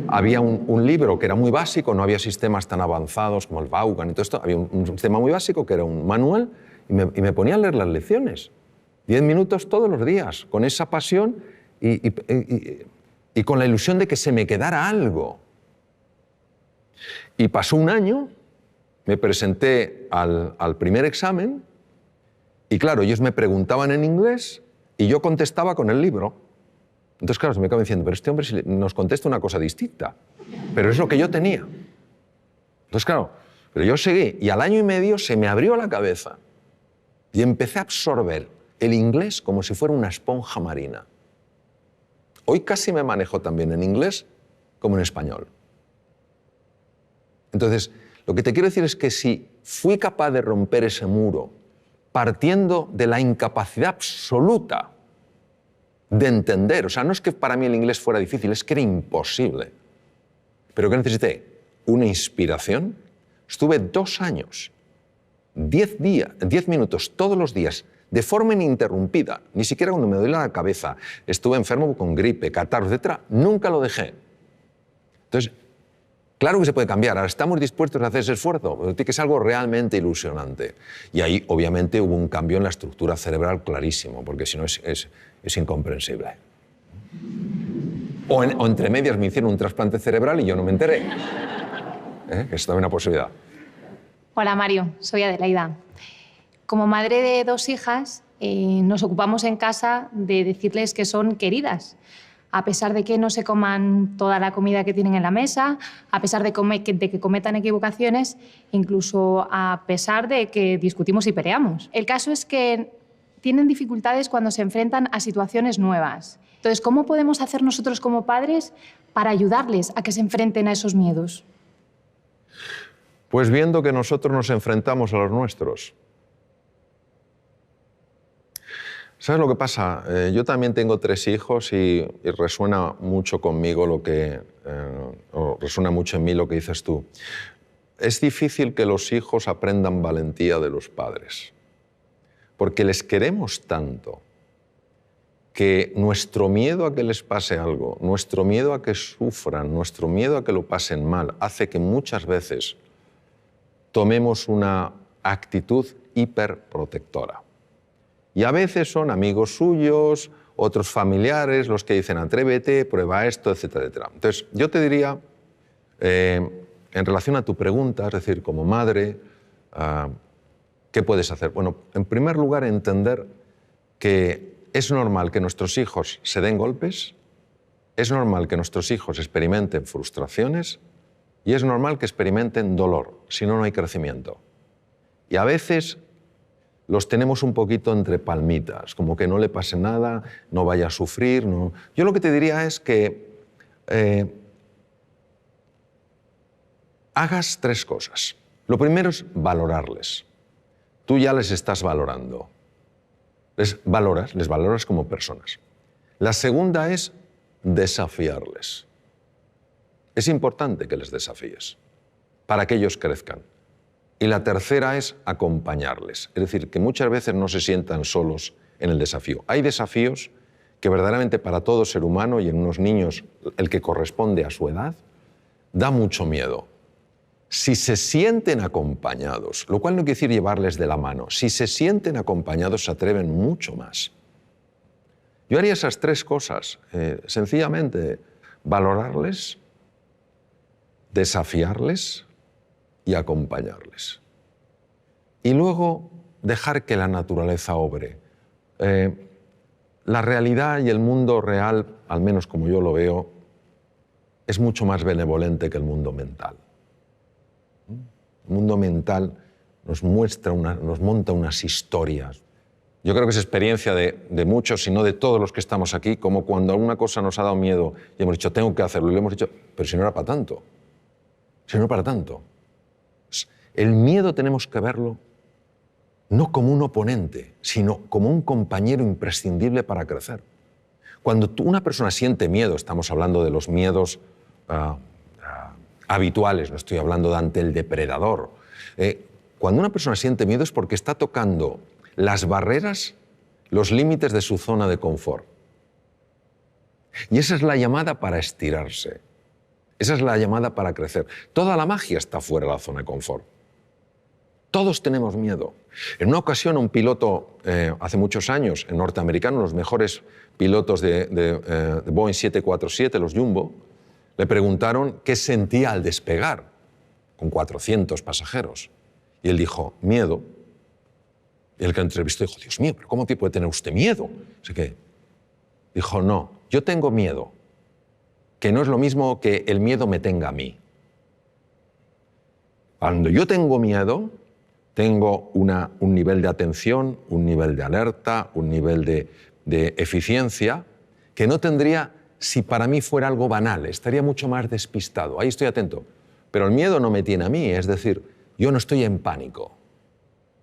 había un libro que era muy básico, no había sistemas tan avanzados como el Vaughan y todo esto, había un sistema muy básico que era un manual y me ponía a leer las lecciones. 10 minutos todos los días, con esa pasión y con la ilusión de que se me quedara algo. Y pasó un año, me presenté al primer examen y claro, ellos me preguntaban en inglés y yo contestaba con el libro. Entonces, claro, se me acaba diciendo, pero este hombre nos contesta una cosa distinta. Pero es lo que yo tenía. Entonces, claro, pero yo seguí y al año y medio se me abrió la cabeza y empecé a absorber el inglés como si fuera una esponja marina. Hoy casi me manejo también en inglés como en español. Entonces, lo que te quiero decir es que si fui capaz de romper ese muro partiendo de la incapacidad absoluta de entender, o sea, no es que para mí el inglés fuera difícil, es que era imposible. Pero que necesité una inspiración. Estuve 2 años, 10 minutos todos los días, de forma ininterrumpida, ni siquiera cuando me dolía la cabeza, estuve enfermo con gripe, catarro, etc., nunca lo dejé. Entonces, claro que se puede cambiar, ahora estamos dispuestos a hacer ese esfuerzo, pero tiene que ser algo realmente ilusionante. Y ahí, obviamente, hubo un cambio en la estructura cerebral clarísimo, porque si no es incomprensible. O entre medias me hicieron un trasplante cerebral y yo no me enteré. Es también una posibilidad. Hola Mario, soy Adelaida. Como madre de 2 hijas, nos ocupamos en casa de decirles que son queridas, a pesar de que no se coman toda la comida que tienen en la mesa, a pesar de que cometan equivocaciones, incluso a pesar de que discutimos y peleamos. El caso es que tienen dificultades cuando se enfrentan a situaciones nuevas. Entonces, ¿cómo podemos hacer nosotros como padres para ayudarles a que se enfrenten a esos miedos? Pues viendo que nosotros nos enfrentamos a los nuestros. ¿Sabes lo que pasa? Yo también tengo 3 hijos y resuena mucho conmigo o resuena mucho en mí lo que dices tú. Es difícil que los hijos aprendan valentía de los padres, porque les queremos tanto que nuestro miedo a que les pase algo, nuestro miedo a que sufran, nuestro miedo a que lo pasen mal, hace que muchas veces tomemos una actitud hiperprotectora. Y a veces son amigos suyos, otros familiares, los que dicen atrévete, prueba esto, etcétera, etcétera. Entonces, yo te diría, en relación a tu pregunta, es decir, como madre, ¿qué puedes hacer? Bueno, en primer lugar, entender que es normal que nuestros hijos se den golpes, es normal que nuestros hijos experimenten frustraciones y es normal que experimenten dolor, si no, no hay crecimiento. Y a veces los tenemos un poquito entre palmitas, como que no le pase nada, no vaya a sufrir. No. Yo lo que te diría es que hagas 3 cosas. Lo primero es valorarles. Tú ya les estás valorando. Les valoras como personas. La segunda es desafiarles. Es importante que les desafíes para que ellos crezcan. Y la tercera es acompañarles. Es decir, que muchas veces no se sientan solos en el desafío. Hay desafíos que verdaderamente para todo ser humano y en unos niños el que corresponde a su edad, da mucho miedo. Si se sienten acompañados, lo cual no quiere decir llevarles de la mano, si se sienten acompañados se atreven mucho más. Yo haría esas tres cosas, sencillamente valorarles, desafiarles y acompañarles. Y luego dejar que la naturaleza obre. La realidad y el mundo real, al menos como yo lo veo, es mucho más benevolente que el mundo mental. El mundo mental nos monta unas historias. Yo creo que es experiencia de muchos, si no de todos los que estamos aquí, como cuando alguna cosa nos ha dado miedo y hemos dicho, tengo que hacerlo, y lo hemos dicho, pero si no era para tanto. Si no era para tanto. El miedo tenemos que verlo no como un oponente, sino como un compañero imprescindible para crecer. Cuando una persona siente miedo, estamos hablando de los miedos habituales, no estoy hablando de ante el depredador. Cuando una persona siente miedo es porque está tocando las barreras, los límites de su zona de confort. Y esa es la llamada para estirarse. Esa es la llamada para crecer. Toda la magia está fuera de la zona de confort. Todos tenemos miedo. En una ocasión, un piloto, hace muchos años, en norteamericano, los mejores pilotos de Boeing 747, los Jumbo, le preguntaron qué sentía al despegar con 400 pasajeros. Y él dijo, miedo. Y el que entrevistó dijo, Dios mío, ¿pero cómo puede tener usted miedo? Así que dijo, no, yo tengo miedo, que no es lo mismo que el miedo me tenga a mí. Cuando yo tengo miedo, tengo un nivel de atención, un nivel de alerta, un nivel de eficiencia que no tendría si para mí fuera algo banal, estaría mucho más despistado. Ahí estoy atento. Pero el miedo no me tiene a mí, es decir, yo no estoy en pánico.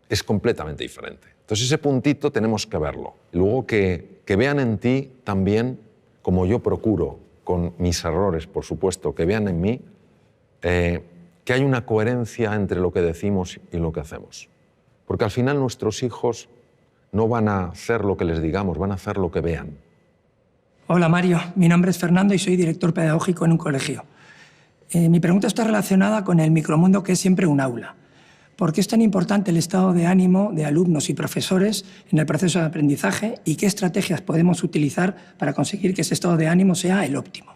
Es completamente diferente. Entonces ese puntito tenemos que verlo. Y luego que vean en ti también, como yo procuro, con mis errores, por supuesto, que vean en mí que hay una coherencia entre lo que decimos y lo que hacemos. Porque al final nuestros hijos no van a hacer lo que les digamos, van a hacer lo que vean. Hola Mario, mi nombre es Fernando y soy director pedagógico en un colegio. Mi pregunta está relacionada con el micromundo que es siempre un aula. ¿Por qué es tan importante el estado de ánimo de alumnos y profesores en el proceso de aprendizaje y qué estrategias podemos utilizar para conseguir que ese estado de ánimo sea el óptimo?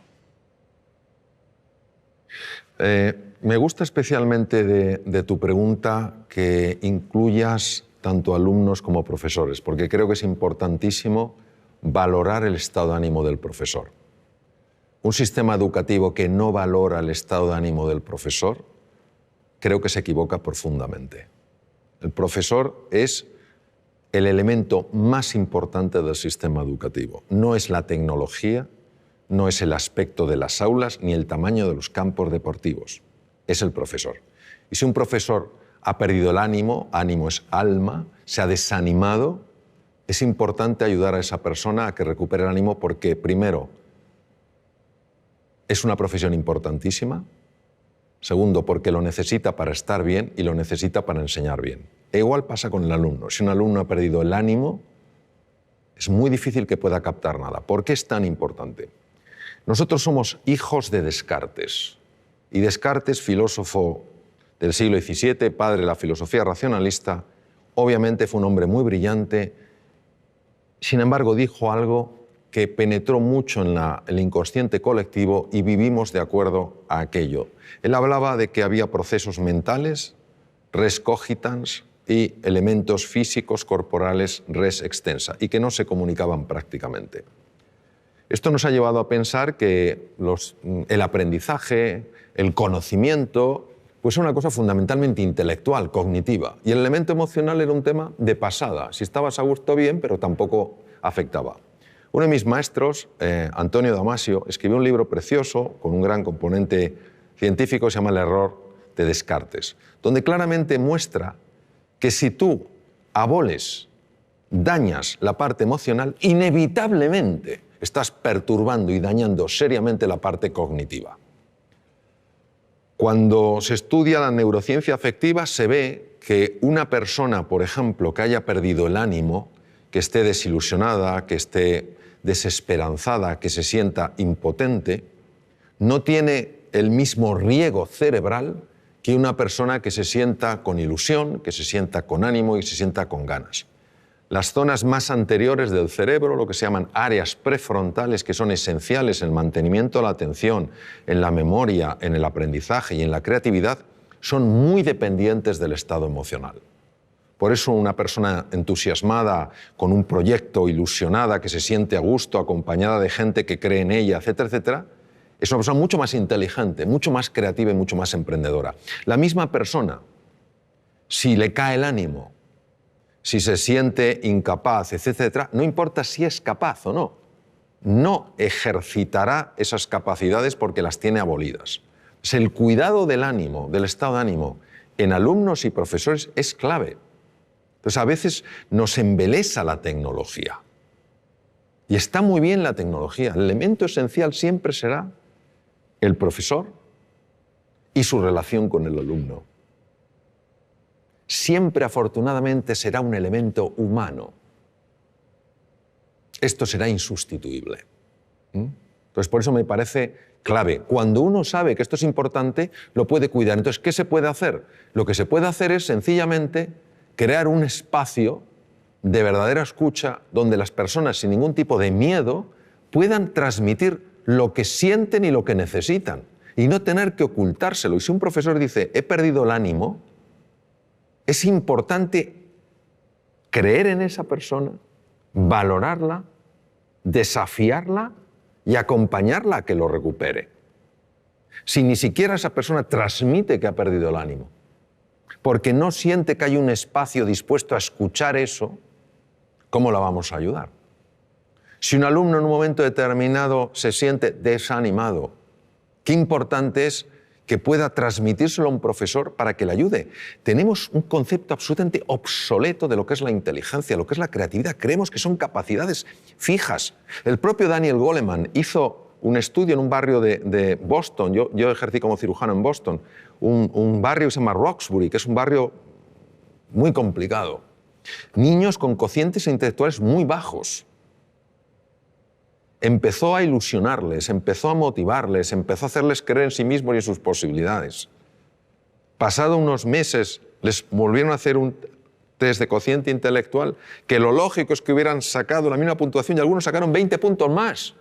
Me gusta especialmente de tu pregunta que incluyas tanto alumnos como profesores, porque creo que es importantísimo valorar el estado de ánimo del profesor. Un sistema educativo que no valora el estado de ánimo del profesor, creo que se equivoca profundamente. El profesor es el elemento más importante del sistema educativo. No es la tecnología, no es el aspecto de las aulas ni el tamaño de los campos deportivos. Es el profesor. Y si un profesor ha perdido el ánimo, ánimo es alma, se ha desanimado, es importante ayudar a esa persona a que recupere el ánimo porque, primero, es una profesión importantísima. Segundo, porque lo necesita para estar bien y lo necesita para enseñar bien. E igual pasa con el alumno. Si un alumno ha perdido el ánimo, es muy difícil que pueda captar nada. ¿Por qué es tan importante? Nosotros somos hijos de Descartes. Y Descartes, filósofo del siglo XVII, padre de la filosofía racionalista, obviamente fue un hombre muy brillante. Sin embargo, dijo algo que penetró mucho en el inconsciente colectivo y vivimos de acuerdo a aquello. Él hablaba de que había procesos mentales, res cogitans, y elementos físicos corporales, res extensa, y que no se comunicaban prácticamente. Esto nos ha llevado a pensar que el aprendizaje, el conocimiento, pues es una cosa fundamentalmente intelectual, cognitiva, y el elemento emocional era un tema de pasada. Si estabas a gusto, bien, pero tampoco afectaba. Uno de mis maestros, Antonio Damasio, escribió un libro precioso con un gran componente científico, se llama El error de Descartes, donde claramente muestra que si tú aboles, dañas la parte emocional, inevitablemente estás perturbando y dañando seriamente la parte cognitiva. Cuando se estudia la neurociencia afectiva se ve que una persona, por ejemplo, que haya perdido el ánimo, que esté desilusionada, que esté desesperanzada, que se sienta impotente, no tiene el mismo riego cerebral que una persona que se sienta con ilusión, que se sienta con ánimo y se sienta con ganas. Las zonas más anteriores del cerebro, lo que se llaman áreas prefrontales, que son esenciales en el mantenimiento de la atención, en la memoria, en el aprendizaje y en la creatividad, son muy dependientes del estado emocional. Por eso una persona entusiasmada, con un proyecto, ilusionada, que se siente a gusto, acompañada de gente que cree en ella, etcétera, etcétera, es una persona mucho más inteligente, mucho más creativa y mucho más emprendedora. La misma persona, si le cae el ánimo, si se siente incapaz, etcétera, no importa si es capaz o no, no ejercitará esas capacidades porque las tiene abolidas. El cuidado del ánimo, del estado de ánimo, en alumnos y profesores es clave. Entonces, a veces nos embelesa la tecnología. Y está muy bien la tecnología. El elemento esencial siempre será el profesor y su relación con el alumno. Siempre, afortunadamente, será un elemento humano. Esto será insustituible. Entonces, por eso me parece clave. Cuando uno sabe que esto es importante, lo puede cuidar. Entonces, ¿qué se puede hacer? Lo que se puede hacer es, sencillamente, crear un espacio de verdadera escucha donde las personas, sin ningún tipo de miedo, puedan transmitir lo que sienten y lo que necesitan y no tener que ocultárselo. Y si un profesor dice, he perdido el ánimo, es importante creer en esa persona, valorarla, desafiarla y acompañarla a que lo recupere. Si ni siquiera esa persona transmite que ha perdido el ánimo, porque no siente que hay un espacio dispuesto a escuchar eso, ¿cómo la vamos a ayudar? Si un alumno en un momento determinado se siente desanimado, qué importante es que pueda transmitírselo a un profesor para que le ayude. Tenemos un concepto absolutamente obsoleto de lo que es la inteligencia, lo que es la creatividad. Creemos que son capacidades fijas. El propio Daniel Goleman hizo un estudio en un barrio de Boston. Yo ejercí como cirujano en Boston. Un barrio que se llama Roxbury, que es un barrio muy complicado. Niños con cocientes intelectuales muy bajos. Empezó a ilusionarles, empezó a motivarles, empezó a hacerles creer en sí mismos y en sus posibilidades. Pasado unos meses, les volvieron a hacer un test de cociente intelectual, que lo lógico es que hubieran sacado la misma puntuación y algunos sacaron 20 puntos más.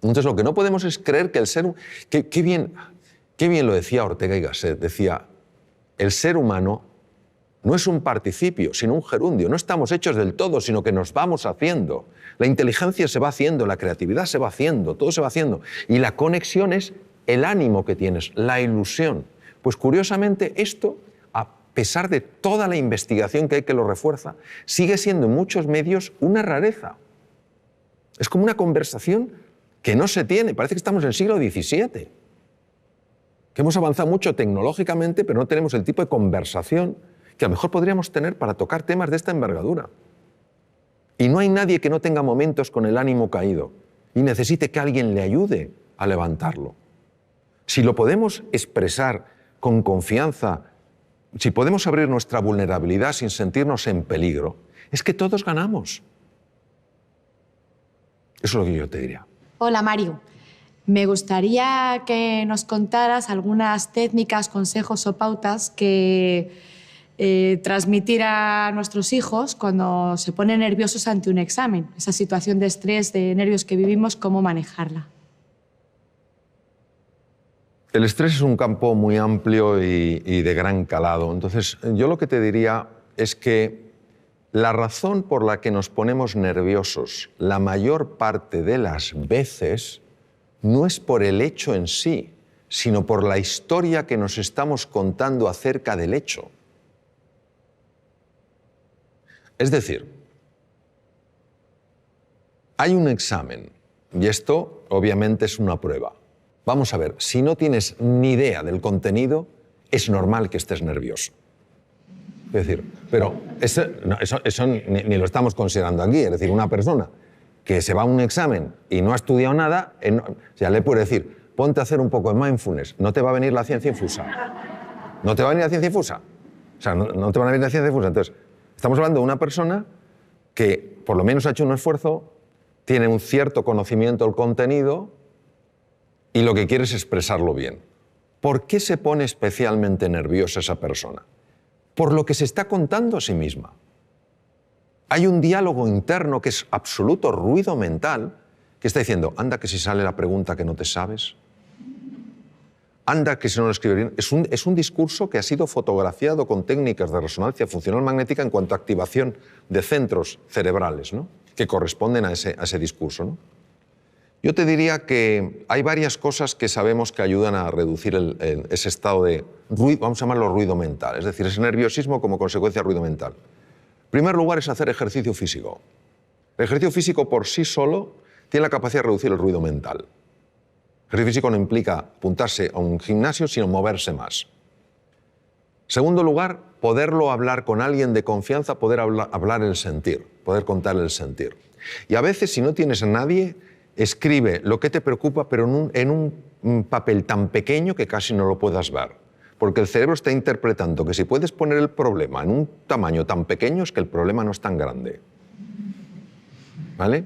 Entonces, lo que no podemos es creer que el ser... Qué bien lo decía Ortega y Gasset. Decía, el ser humano no es un participio, sino un gerundio. No estamos hechos del todo, sino que nos vamos haciendo. La inteligencia se va haciendo, la creatividad se va haciendo, todo se va haciendo. Y la conexión es el ánimo que tienes, la ilusión. Pues curiosamente esto, a pesar de toda la investigación que hay que lo refuerza, sigue siendo en muchos medios una rareza. Es como una conversación que no se tiene. Parece que estamos en el siglo XVII. Que hemos avanzado mucho tecnológicamente, pero no tenemos el tipo de conversación que a lo mejor podríamos tener para tocar temas de esta envergadura. Y no hay nadie que no tenga momentos con el ánimo caído y necesite que alguien le ayude a levantarlo. Si lo podemos expresar con confianza, si podemos abrir nuestra vulnerabilidad sin sentirnos en peligro, es que todos ganamos. Eso es lo que yo te diría. Hola, Mario. Me gustaría que nos contaras algunas técnicas, consejos o pautas que transmitir a nuestros hijos cuando se ponen nerviosos ante un examen. Esa situación de estrés, de nervios que vivimos, ¿cómo manejarla? El estrés es un campo muy amplio y de gran calado. Entonces, yo lo que te diría es que la razón por la que nos ponemos nerviosos la mayor parte de las veces no es por el hecho en sí, sino por la historia que nos estamos contando acerca del hecho. Es decir, hay un examen y esto obviamente es una prueba. Vamos a ver, si no tienes ni idea del contenido, es normal que estés nervioso. Es decir, pero eso ni lo estamos considerando aquí. Es decir, una persona que se va a un examen y no ha estudiado nada, ya le puede decir, ponte a hacer un poco de mindfulness. No te va a venir la ciencia infusa. No te va a venir la ciencia infusa. O sea, no te va a venir la ciencia infusa. Entonces, estamos hablando de una persona que por lo menos ha hecho un esfuerzo, tiene un cierto conocimiento del contenido y lo que quiere es expresarlo bien. ¿Por qué se pone especialmente nerviosa esa persona? Por lo que se está contando a sí misma. Hay un diálogo interno que es absoluto ruido mental que está diciendo, anda que si sale la pregunta que no te sabes, anda que si no lo escribes bien. Es un discurso que ha sido fotografiado con técnicas de resonancia funcional magnética en cuanto a activación de centros cerebrales, ¿no?, que corresponden a ese discurso, ¿no? Yo te diría que hay varias cosas que sabemos que ayudan a reducir ese estado de ruido, vamos a llamarlo ruido mental, es decir, ese nerviosismo como consecuencia de ruido mental. En primer lugar es hacer ejercicio físico. El ejercicio físico por sí solo tiene la capacidad de reducir el ruido mental. El ejercicio físico no implica apuntarse a un gimnasio, sino moverse más. En segundo lugar, poderlo hablar con alguien de confianza, poder hablar el sentir, poder contar el sentir. Y a veces, si no tienes a nadie, escribe lo que te preocupa, pero en un papel tan pequeño que casi no lo puedas ver. Porque el cerebro está interpretando que si puedes poner el problema en un tamaño tan pequeño es que el problema no es tan grande. ¿Vale?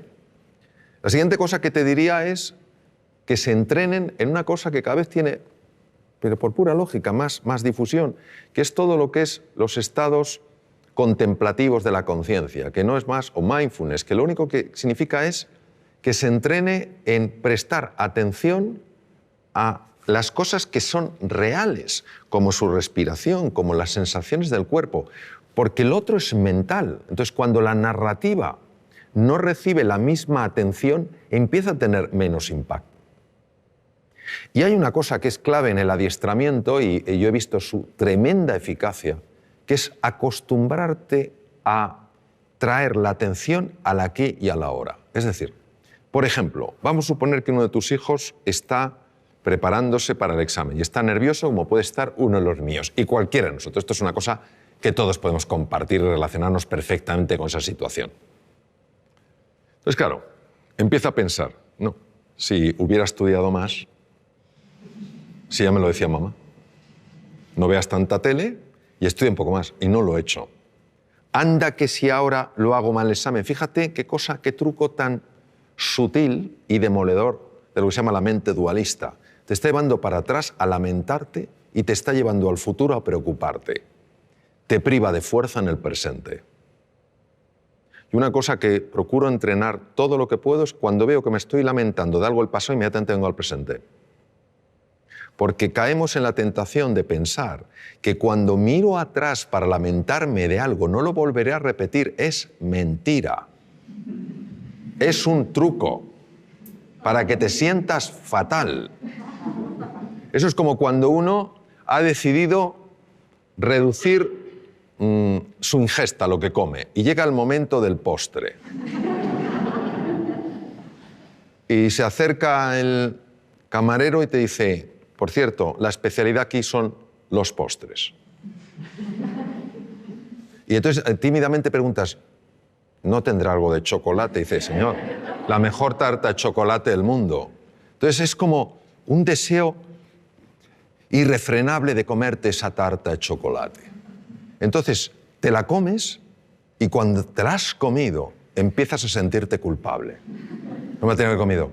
La siguiente cosa que te diría es que se entrenen en una cosa que cada vez tiene, pero por pura lógica, más difusión, que es todo lo que es los estados contemplativos de la conciencia, que no es más, o mindfulness, que lo único que significa es que se entrene en prestar atención a las cosas que son reales, como su respiración, como las sensaciones del cuerpo, porque el otro es mental. Entonces, cuando la narrativa no recibe la misma atención, empieza a tener menos impacto. Y hay una cosa que es clave en el adiestramiento, y yo he visto su tremenda eficacia, que es acostumbrarte a traer la atención al aquí y a la ahora. Es decir, por ejemplo, vamos a suponer que uno de tus hijos está preparándose para el examen y está nervioso como puede estar uno de los míos y cualquiera de nosotros. Esto es una cosa que todos podemos compartir y relacionarnos perfectamente con esa situación. Entonces, claro, empieza a pensar, no, si hubiera estudiado más, si ya me lo decía mamá, no veas tanta tele y estudia un poco más, y no lo he hecho. Anda que si ahora lo hago mal el examen, fíjate qué cosa, qué truco tan sutil y demoledor de lo que se llama la mente dualista. Te está llevando para atrás a lamentarte y te está llevando al futuro a preocuparte. Te priva de fuerza en el presente. Y una cosa que procuro entrenar todo lo que puedo es cuando veo que me estoy lamentando de algo del pasado, inmediatamente vengo al presente. Porque caemos en la tentación de pensar que cuando miro atrás para lamentarme de algo no lo volveré a repetir. Es mentira. Es un truco para que te sientas fatal. Eso es como cuando uno ha decidido reducir su ingesta, lo que come, y llega el momento del postre. Y se acerca el camarero y te dice, por cierto, la especialidad aquí son los postres. Y entonces tímidamente preguntas, ¿no tendrá algo de chocolate? Y dice, señor, la mejor tarta de chocolate del mundo. Entonces es como un deseo irrefrenable de comerte esa tarta de chocolate. Entonces te la comes y cuando te la has comido empiezas a sentirte culpable. No me la tengo que haber comido.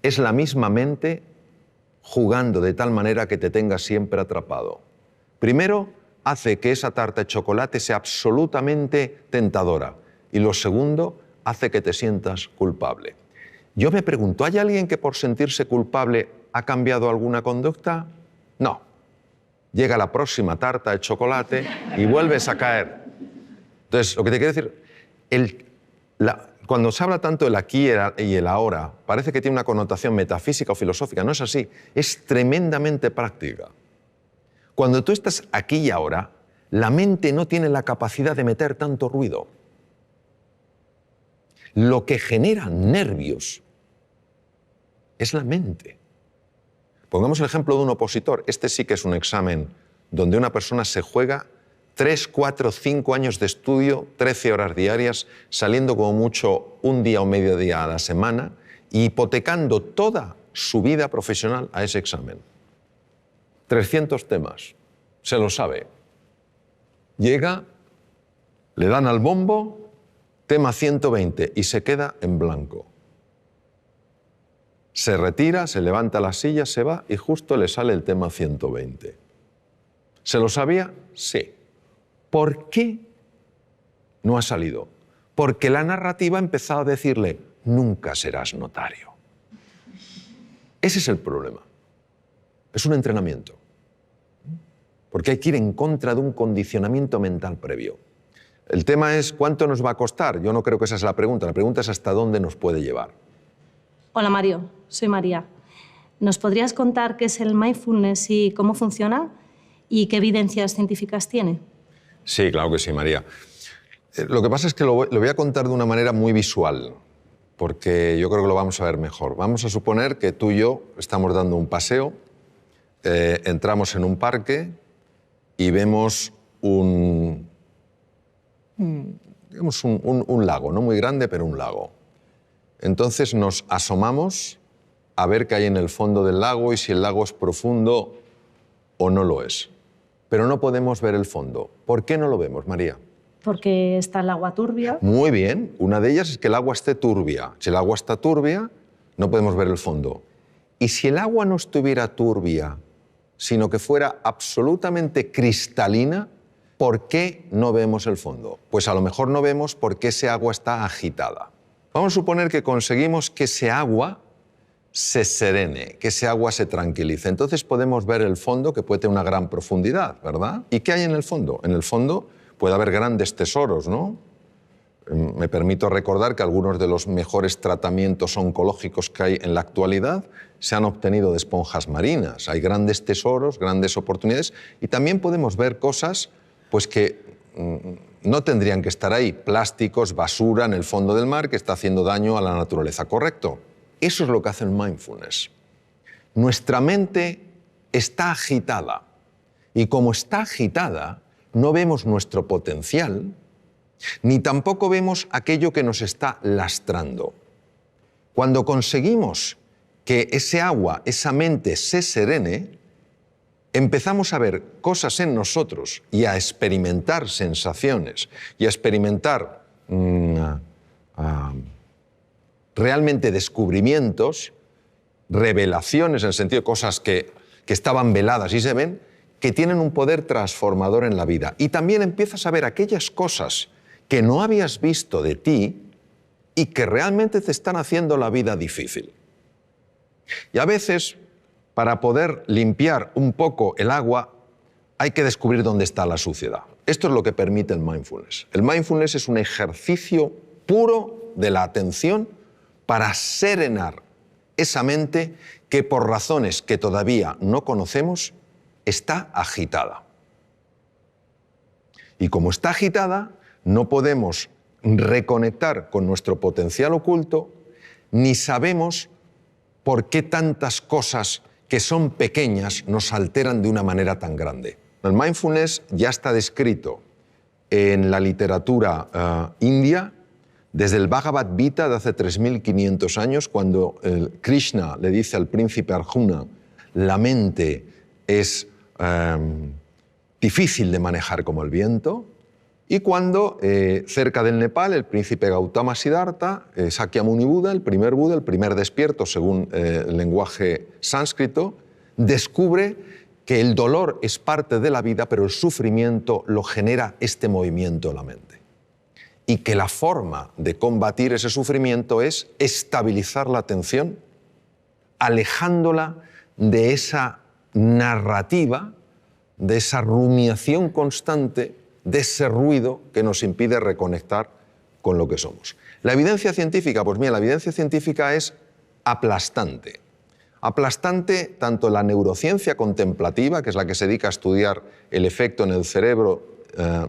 Es la misma mente jugando de tal manera que te tenga siempre atrapado. Primero, hace que esa tarta de chocolate sea absolutamente tentadora. Y lo segundo, hace que te sientas culpable. Yo me pregunto, ¿hay alguien que por sentirse culpable ha cambiado alguna conducta? No. Llega la próxima tarta de chocolate y vuelves a caer. Entonces, lo que te quiero decir, cuando se habla tanto del aquí y el ahora, parece que tiene una connotación metafísica o filosófica. No es así, es tremendamente práctica. Cuando tú estás aquí y ahora, la mente no tiene la capacidad de meter tanto ruido. Lo que genera nervios es la mente. Pongamos el ejemplo de un opositor. Este sí que es un examen donde una persona se juega 3, 4, 5 años de estudio, 13 horas diarias, saliendo como mucho un día o medio día a la semana, y hipotecando toda su vida profesional a ese examen. 300 temas, se lo sabe. Llega, le dan al bombo, tema 120 y se queda en blanco. Se retira, se levanta la silla, se va y justo le sale el tema 120. ¿Se lo sabía? Sí. ¿Por qué no ha salido? Porque la narrativa ha empezado a decirle, nunca serás notario. Ese es el problema. Es un entrenamiento. Porque hay que ir en contra de un condicionamiento mental previo. El tema es, ¿cuánto nos va a costar? Yo no creo que esa es la pregunta. La pregunta es hasta dónde nos puede llevar. Hola Mario, soy María. ¿Nos podrías contar qué es el mindfulness y cómo funciona y qué evidencias científicas tiene? Sí, claro que sí, María. Lo que pasa es que lo voy a contar de una manera muy visual, porque yo creo que lo vamos a ver mejor. Vamos a suponer que tú y yo estamos dando un paseo, entramos en un parque y vemos un lago, no muy grande, pero un lago. Entonces nos asomamos a ver qué hay en el fondo del lago y si el lago es profundo o no lo es. Pero no podemos ver el fondo. ¿Por qué no lo vemos, María? Porque está el agua turbia. Muy bien. Una de ellas es que el agua esté turbia. Si el agua está turbia, no podemos ver el fondo. Y si el agua no estuviera turbia, sino que fuera absolutamente cristalina, ¿por qué no vemos el fondo? Pues a lo mejor no vemos porque ese agua está agitada. Vamos a suponer que conseguimos que ese agua se serene, que ese agua se tranquilice. Entonces podemos ver el fondo, que puede tener una gran profundidad, ¿verdad? ¿Y qué hay en el fondo? En el fondo puede haber grandes tesoros, ¿no? Me permito recordar que algunos de los mejores tratamientos oncológicos que hay en la actualidad se han obtenido de esponjas marinas. Hay grandes tesoros, grandes oportunidades y también podemos ver cosas pues, que no tendrían que estar ahí. Plásticos, basura en el fondo del mar que está haciendo daño a la naturaleza, ¿correcto? Eso es lo que hace el mindfulness. Nuestra mente está agitada y como está agitada, no vemos nuestro potencial, ni tampoco vemos aquello que nos está lastrando. Cuando conseguimos que ese agua, esa mente se serene, empezamos a ver cosas en nosotros y a experimentar sensaciones y a experimentar realmente descubrimientos, revelaciones en el sentido de cosas que estaban veladas y se ven, que tienen un poder transformador en la vida. Y también empiezas a ver aquellas cosas que no habías visto de ti y que realmente te están haciendo la vida difícil. Y a veces, para poder limpiar un poco el agua, hay que descubrir dónde está la suciedad. Esto es lo que permite el mindfulness. El mindfulness es un ejercicio puro de la atención para serenar esa mente que por razones que todavía no conocemos está agitada. Y como está agitada, no podemos reconectar con nuestro potencial oculto, ni sabemos por qué tantas cosas que son pequeñas nos alteran de una manera tan grande. El mindfulness ya está descrito en la literatura india desde el Bhagavad Gita de hace 3.500 años, cuando Krishna le dice al príncipe Arjuna, la mente es difícil de manejar como el viento, y cuando cerca del Nepal el príncipe Gautama Siddhartha, Sakyamuni Buda, el primer despierto según el lenguaje sánscrito, descubre que el dolor es parte de la vida, pero el sufrimiento lo genera este movimiento de la mente. Y que la forma de combatir ese sufrimiento es estabilizar la atención, alejándola de esa narrativa, de esa rumiación constante, de ese ruido que nos impide reconectar con lo que somos. La evidencia científica, pues mira, la evidencia científica es aplastante. Aplastante tanto en la neurociencia contemplativa, que es la que se dedica a estudiar el efecto en el cerebro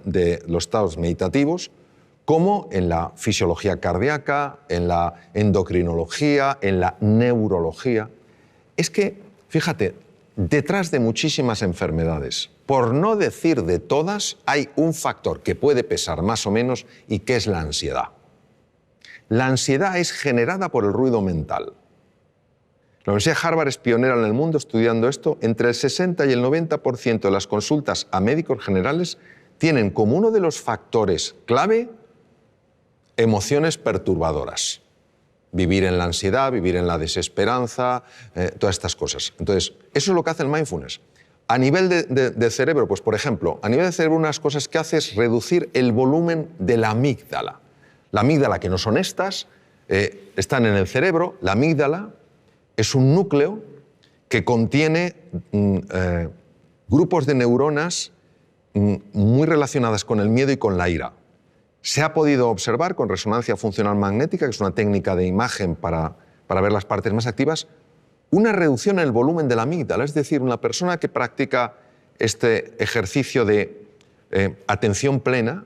de los estados meditativos, como en la fisiología cardíaca, en la endocrinología, en la neurología. Es que, fíjate, detrás de muchísimas enfermedades, por no decir de todas, hay un factor que puede pesar más o menos y que es la ansiedad. La ansiedad es generada por el ruido mental. La Universidad de Harvard es pionera en el mundo estudiando esto. Entre el 60 y el 90% de las consultas a médicos generales tienen como uno de los factores clave emociones perturbadoras. Vivir en la ansiedad, vivir en la desesperanza, todas estas cosas. Entonces, eso es lo que hace el mindfulness. A nivel de cerebro, pues por ejemplo, a nivel de cerebro unas cosas que hace es reducir el volumen de la amígdala. La amígdala, que no son estas, están en el cerebro. La amígdala es un núcleo que contiene grupos de neuronas muy relacionadas con el miedo y con la ira. Se ha podido observar con resonancia funcional magnética, que es una técnica de imagen para ver las partes más activas, una reducción en el volumen de la amígdala. Es decir, una persona que practica este ejercicio de atención plena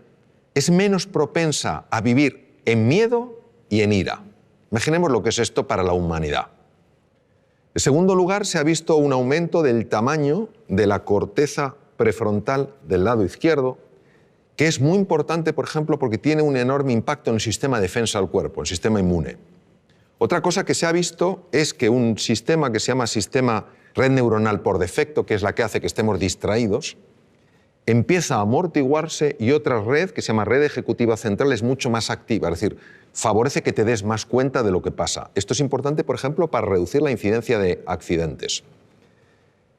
es menos propensa a vivir en miedo y en ira. Imaginemos lo que es esto para la humanidad. En segundo lugar, se ha visto un aumento del tamaño de la corteza prefrontal del lado izquierdo, que es muy importante, por ejemplo, porque tiene un enorme impacto en el sistema de defensa del cuerpo, el sistema inmune. Otra cosa que se ha visto es que un sistema que se llama sistema red neuronal por defecto, que es la que hace que estemos distraídos, empieza a amortiguarse y otra red, que se llama red ejecutiva central, es mucho más activa, es decir, favorece que te des más cuenta de lo que pasa. Esto es importante, por ejemplo, para reducir la incidencia de accidentes.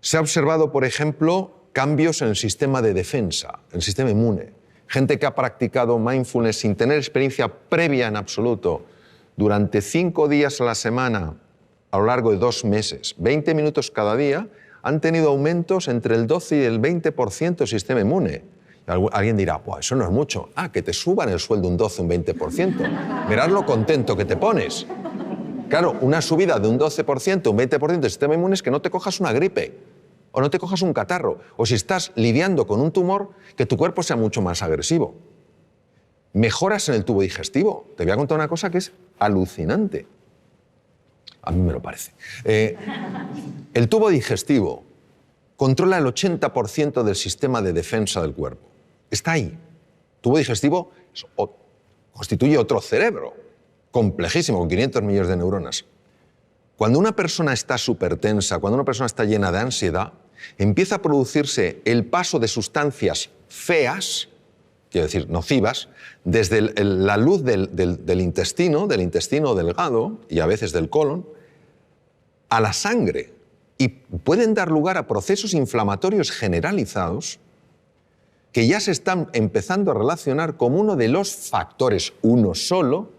Se ha observado, por ejemplo, cambios en el sistema de defensa, en el sistema inmune. Gente que ha practicado mindfulness sin tener experiencia previa en absoluto durante 5 días a la semana a lo largo de 2 meses, 20 minutos cada día, han tenido aumentos entre el 12 y el 20% del sistema inmune. Alguien dirá, pues eso no es mucho. Ah, que te suban el sueldo un 12, un 20%. Mirad lo contento que te pones. Claro, una subida de un 12%, un 20% del sistema inmune es que no te cojas una gripe o no te cojas un catarro, o si estás lidiando con un tumor, que tu cuerpo sea mucho más agresivo. Mejoras en el tubo digestivo. Te voy a contar una cosa que es alucinante. A mí me lo parece. El tubo digestivo controla el 80% del sistema de defensa del cuerpo. Está ahí. El tubo digestivo constituye otro cerebro, complejísimo, con 500 millones de neuronas. Cuando una persona está súper-tensa, cuando una persona está llena de ansiedad, empieza a producirse el paso de sustancias feas, quiero decir, nocivas, desde la luz del intestino delgado y a veces del colon, a la sangre. Y pueden dar lugar a procesos inflamatorios generalizados que ya se están empezando a relacionar como uno de los factores, uno solo,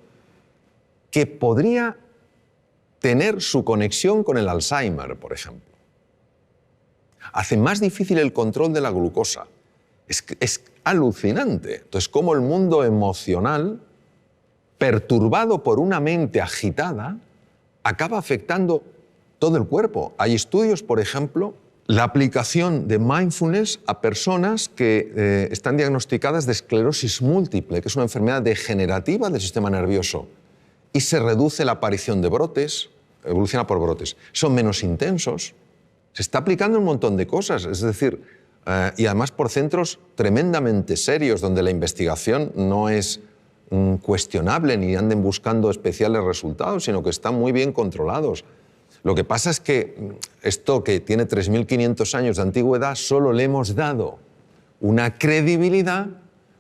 que podría tener su conexión con el Alzheimer, por ejemplo. Hace más difícil el control de la glucosa. Es alucinante. Entonces, cómo el mundo emocional, perturbado por una mente agitada, acaba afectando todo el cuerpo. Hay estudios, por ejemplo, la aplicación de mindfulness a personas que están diagnosticadas de esclerosis múltiple, que es una enfermedad degenerativa del sistema nervioso, y se reduce la aparición de brotes, evoluciona por brotes. Son menos intensos. Se está aplicando un montón de cosas, es decir, y además por centros tremendamente serios, donde la investigación no es cuestionable ni anden buscando especiales resultados, sino que están muy bien controlados. Lo que pasa es que esto, que tiene 3.500 años de antigüedad, solo le hemos dado una credibilidad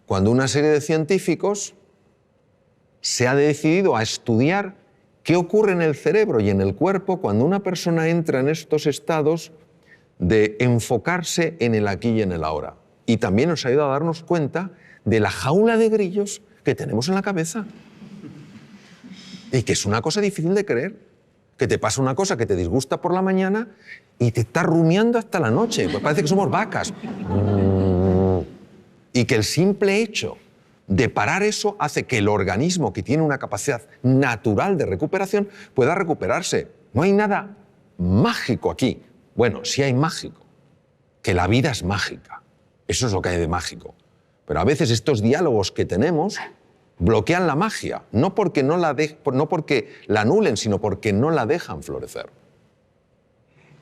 cuando una serie de científicos se ha decidido a estudiar qué ocurre en el cerebro y en el cuerpo cuando una persona entra en estos estados de enfocarse en el aquí y en el ahora. Y también nos ha ayudado a darnos cuenta de la jaula de grillos que tenemos en la cabeza. Y que es una cosa difícil de creer. Que te pasa una cosa que te disgusta por la mañana y te está rumiando hasta la noche. Pues parece que somos vacas. Y que el simple hecho de parar eso hace que el organismo, que tiene una capacidad natural de recuperación, pueda recuperarse. No hay nada mágico aquí. Bueno, sí hay mágico, que la vida es mágica. Eso es lo que hay de mágico. Pero a veces estos diálogos que tenemos bloquean la magia, no porque la anulen, sino porque no la dejan florecer.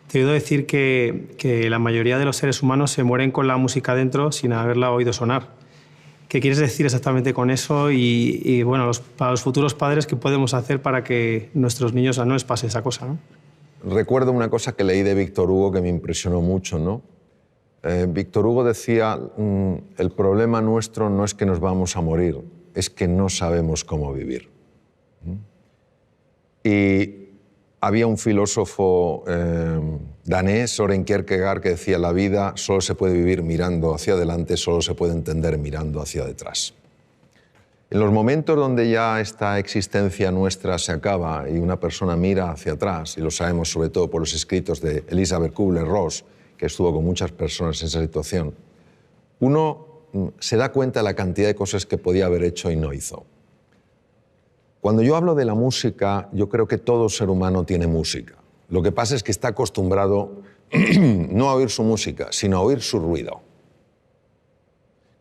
Te he oído decir que la mayoría de los seres humanos se mueren con la música dentro sin haberla oído sonar. ¿Qué quieres decir exactamente con eso? Bueno, para los futuros padres, ¿qué podemos hacer para que nuestros niños no les pase esa cosa, ¿no? recuerdo una cosa que leí de Víctor Hugo que me impresionó mucho, ¿no? Víctor Hugo decía, el problema nuestro no es que nos vamos a morir, es que no sabemos cómo vivir. Y había un filósofo danés, Søren Kierkegaard, que decía, la vida solo se puede vivir mirando hacia adelante, solo se puede entender mirando hacia detrás. En los momentos donde ya esta existencia nuestra se acaba y una persona mira hacia atrás, y lo sabemos sobre todo por los escritos de Elisabeth Kubler-Ross, que estuvo con muchas personas en esa situación, uno se da cuenta de la cantidad de cosas que podía haber hecho y no hizo. Cuando yo hablo de la música, yo creo que todo ser humano tiene música. Lo que pasa es que está acostumbrado no a oír su música, sino a oír su ruido.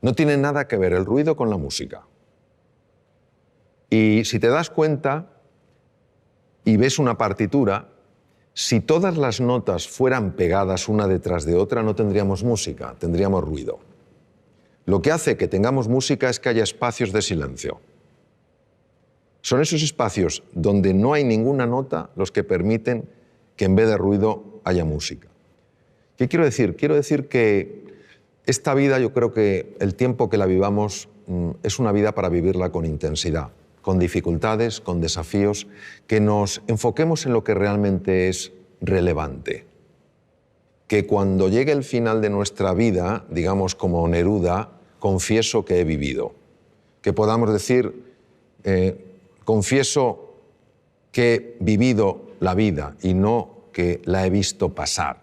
No tiene nada que ver el ruido con la música. Y si te das cuenta y ves una partitura, si todas las notas fueran pegadas una detrás de otra, no tendríamos música, tendríamos ruido. Lo que hace que tengamos música es que haya espacios de silencio. Son esos espacios donde no hay ninguna nota los que permiten que en vez de ruido haya música. ¿Qué quiero decir? Quiero decir que esta vida, yo creo que el tiempo que la vivamos es una vida para vivirla con intensidad, con dificultades, con desafíos, que nos enfoquemos en lo que realmente es relevante. Que cuando llegue el final de nuestra vida, digamos como Neruda, confieso que he vivido. Que podamos decir, confieso que he vivido la vida y no que la he visto pasar.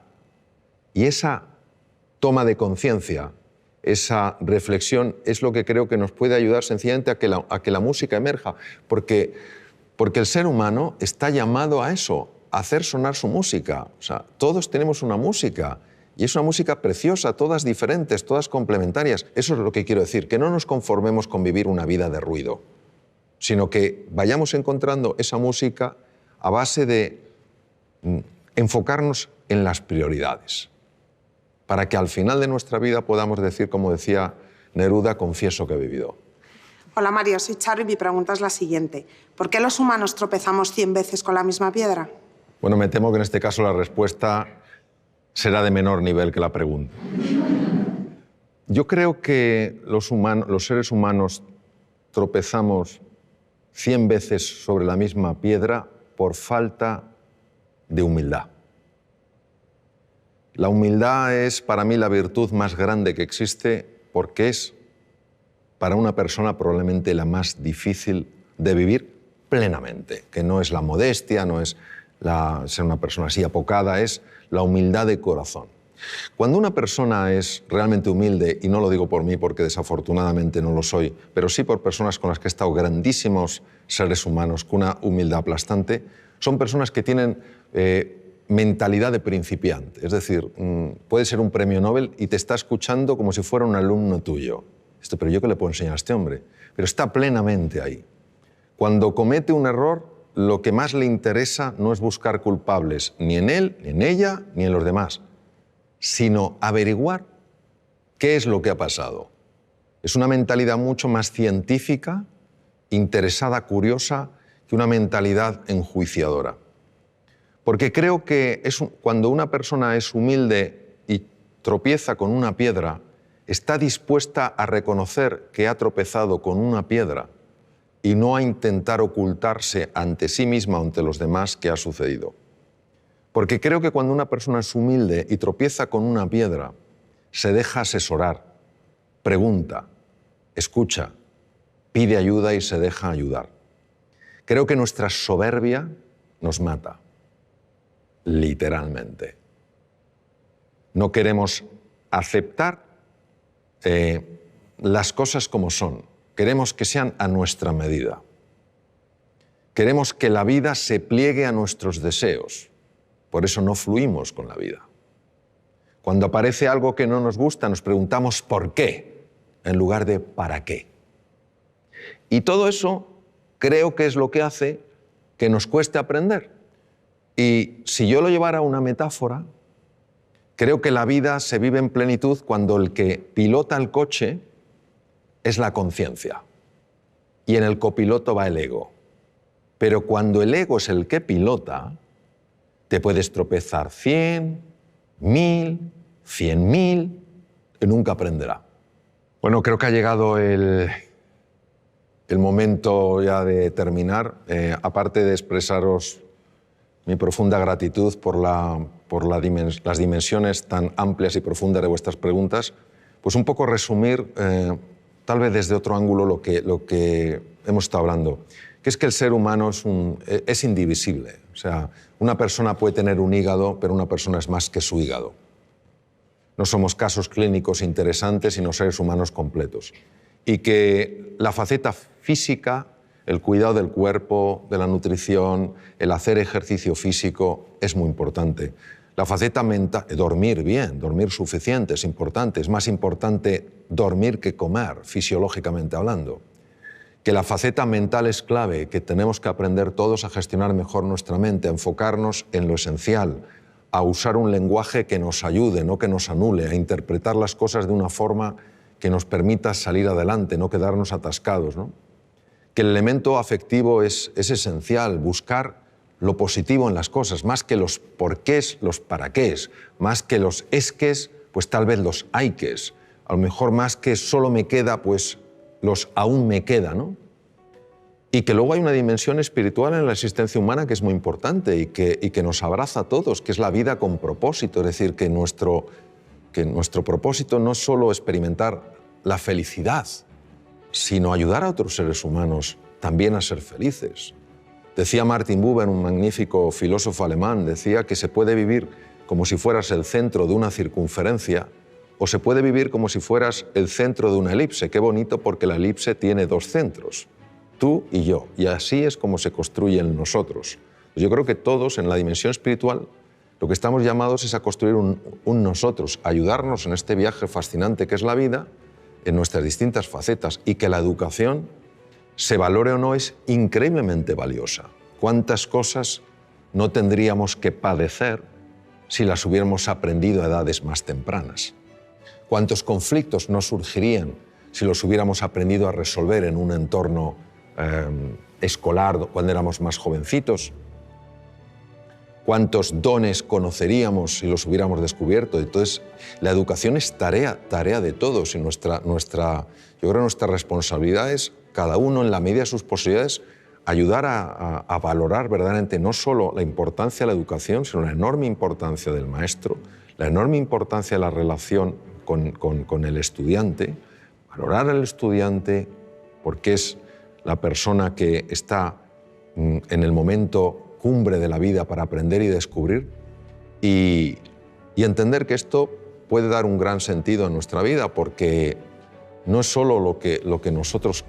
Y esa toma de conciencia, esa reflexión es lo que creo que nos puede ayudar sencillamente a que la música emerja, porque el ser humano está llamado a eso, a hacer sonar su música. O sea, todos tenemos una música y es una música preciosa, todas diferentes, todas complementarias. Eso es lo que quiero decir, que no nos conformemos con vivir una vida de ruido, sino que vayamos encontrando esa música a base de enfocarnos en las prioridades, para que al final de nuestra vida podamos decir, como decía Neruda, confieso que he vivido. Hola Mario, soy Charo y mi pregunta es la siguiente. ¿Por qué los humanos tropezamos 100 veces con la misma piedra? Bueno, me temo que en este caso la respuesta será de menor nivel que la pregunta. Yo creo que los seres humanos tropezamos 100 veces sobre la misma piedra por falta de humildad. La humildad es para mí la virtud más grande que existe porque es para una persona probablemente la más difícil de vivir plenamente, que no es la modestia, no es ser una persona así apocada, es la humildad de corazón. Cuando una persona es realmente humilde, y no lo digo por mí porque desafortunadamente no lo soy, pero sí por personas con las que he estado, grandísimos seres humanos con una humildad aplastante, son personas que tienen mentalidad de principiante. Es decir, puede ser un premio Nobel y te está escuchando como si fuera un alumno tuyo. Pero ¿yo qué le puedo enseñar a este hombre? Pero está plenamente ahí. Cuando comete un error, lo que más le interesa no es buscar culpables ni en él, ni en ella, ni en los demás, sino averiguar qué es lo que ha pasado. Es una mentalidad mucho más científica, interesada, curiosa, que una mentalidad enjuiciadora. Porque creo que cuando una persona es humilde y tropieza con una piedra, está dispuesta a reconocer que ha tropezado con una piedra y no a intentar ocultarse ante sí misma o ante los demás qué ha sucedido. Porque creo que cuando una persona es humilde y tropieza con una piedra, se deja asesorar, pregunta, escucha, pide ayuda y se deja ayudar. Creo que nuestra soberbia nos mata, literalmente. No queremos aceptar las cosas como son. Queremos que sean a nuestra medida. Queremos que la vida se pliegue a nuestros deseos. Por eso no fluimos con la vida. Cuando aparece algo que no nos gusta, nos preguntamos ¿por qué? En lugar de ¿para qué? Y todo eso creo que es lo que hace que nos cueste aprender. Y si yo lo llevara a una metáfora, creo que la vida se vive en plenitud cuando el que pilota el coche es la conciencia y en el copiloto va el ego. Pero cuando el ego es el que pilota, Te puedes tropezar 100, 1000, 100.000 y nunca aprenderá. Bueno, creo que ha llegado el momento ya de terminar. Aparte de expresaros mi profunda gratitud por las dimensiones tan amplias y profundas de vuestras preguntas, pues un poco resumir, tal vez desde otro ángulo, lo que hemos estado hablando, que es que el ser humano es indivisible. O sea, una persona puede tener un hígado, pero una persona es más que su hígado. No somos casos clínicos interesantes, sino seres humanos completos. Y que la faceta física, el cuidado del cuerpo, de la nutrición, el hacer ejercicio físico es muy importante. La faceta mental, dormir bien, dormir suficiente es importante. Es más importante dormir que comer, fisiológicamente hablando. Que la faceta mental es clave, que tenemos que aprender todos a gestionar mejor nuestra mente, a enfocarnos en lo esencial, a usar un lenguaje que nos ayude, no que nos anule, a interpretar las cosas de una forma que nos permita salir adelante, no quedarnos atascados, ¿no? Que el elemento afectivo es esencial, buscar lo positivo en las cosas, más que los porqués, los paraqués, más que los esques, pues tal vez los hayques, a lo mejor más que solo me queda, pues los aún me queda, ¿no? Y que luego hay una dimensión espiritual en la existencia humana que es muy importante y que nos abraza a todos, que es la vida con propósito, es decir, que nuestro propósito no es solo experimentar la felicidad, sino ayudar a otros seres humanos también a ser felices. Decía Martin Buber, un magnífico filósofo alemán, decía que se puede vivir como si fueras el centro de una circunferencia o se puede vivir como si fueras el centro de una elipse. Qué bonito, porque la elipse tiene dos centros, tú y yo, y así es como se construyen nosotros. Yo creo que todos en la dimensión espiritual lo que estamos llamados es a construir un nosotros, a ayudarnos en este viaje fascinante que es la vida, en nuestras distintas facetas, y que la educación, se valore o no, es increíblemente valiosa. ¿Cuántas cosas no tendríamos que padecer si las hubiéramos aprendido a edades más tempranas? ¿Cuántos conflictos no surgirían si los hubiéramos aprendido a resolver en un entorno escolar cuando éramos más jovencitos? ¿Cuántos dones conoceríamos si los hubiéramos descubierto? Entonces, la educación es tarea de todos y yo creo que nuestra responsabilidad es, cada uno en la medida de sus posibilidades, ayudar a valorar verdaderamente no solo la importancia de la educación, sino la enorme importancia del maestro, la enorme importancia de la relación con el estudiante, valorar al estudiante porque es la persona que está en el momento cumbre de la vida para aprender y descubrir, y entender que esto puede dar un gran sentido a nuestra vida, porque no es solo lo que nosotros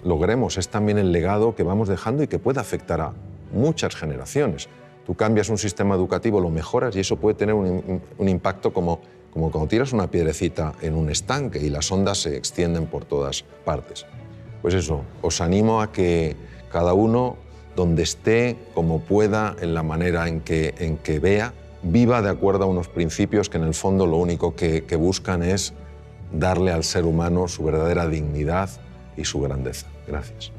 logremos, es también el legado que vamos dejando y que puede afectar a muchas generaciones. Tú cambias un sistema educativo, lo mejoras y eso puede tener un impacto como cuando tiras una piedrecita en un estanque y las ondas se extienden por todas partes. Pues eso, os animo a que cada uno, donde esté, como pueda, en la manera en que vea, viva de acuerdo a unos principios que en el fondo lo único que buscan es darle al ser humano su verdadera dignidad y su grandeza. Gracias.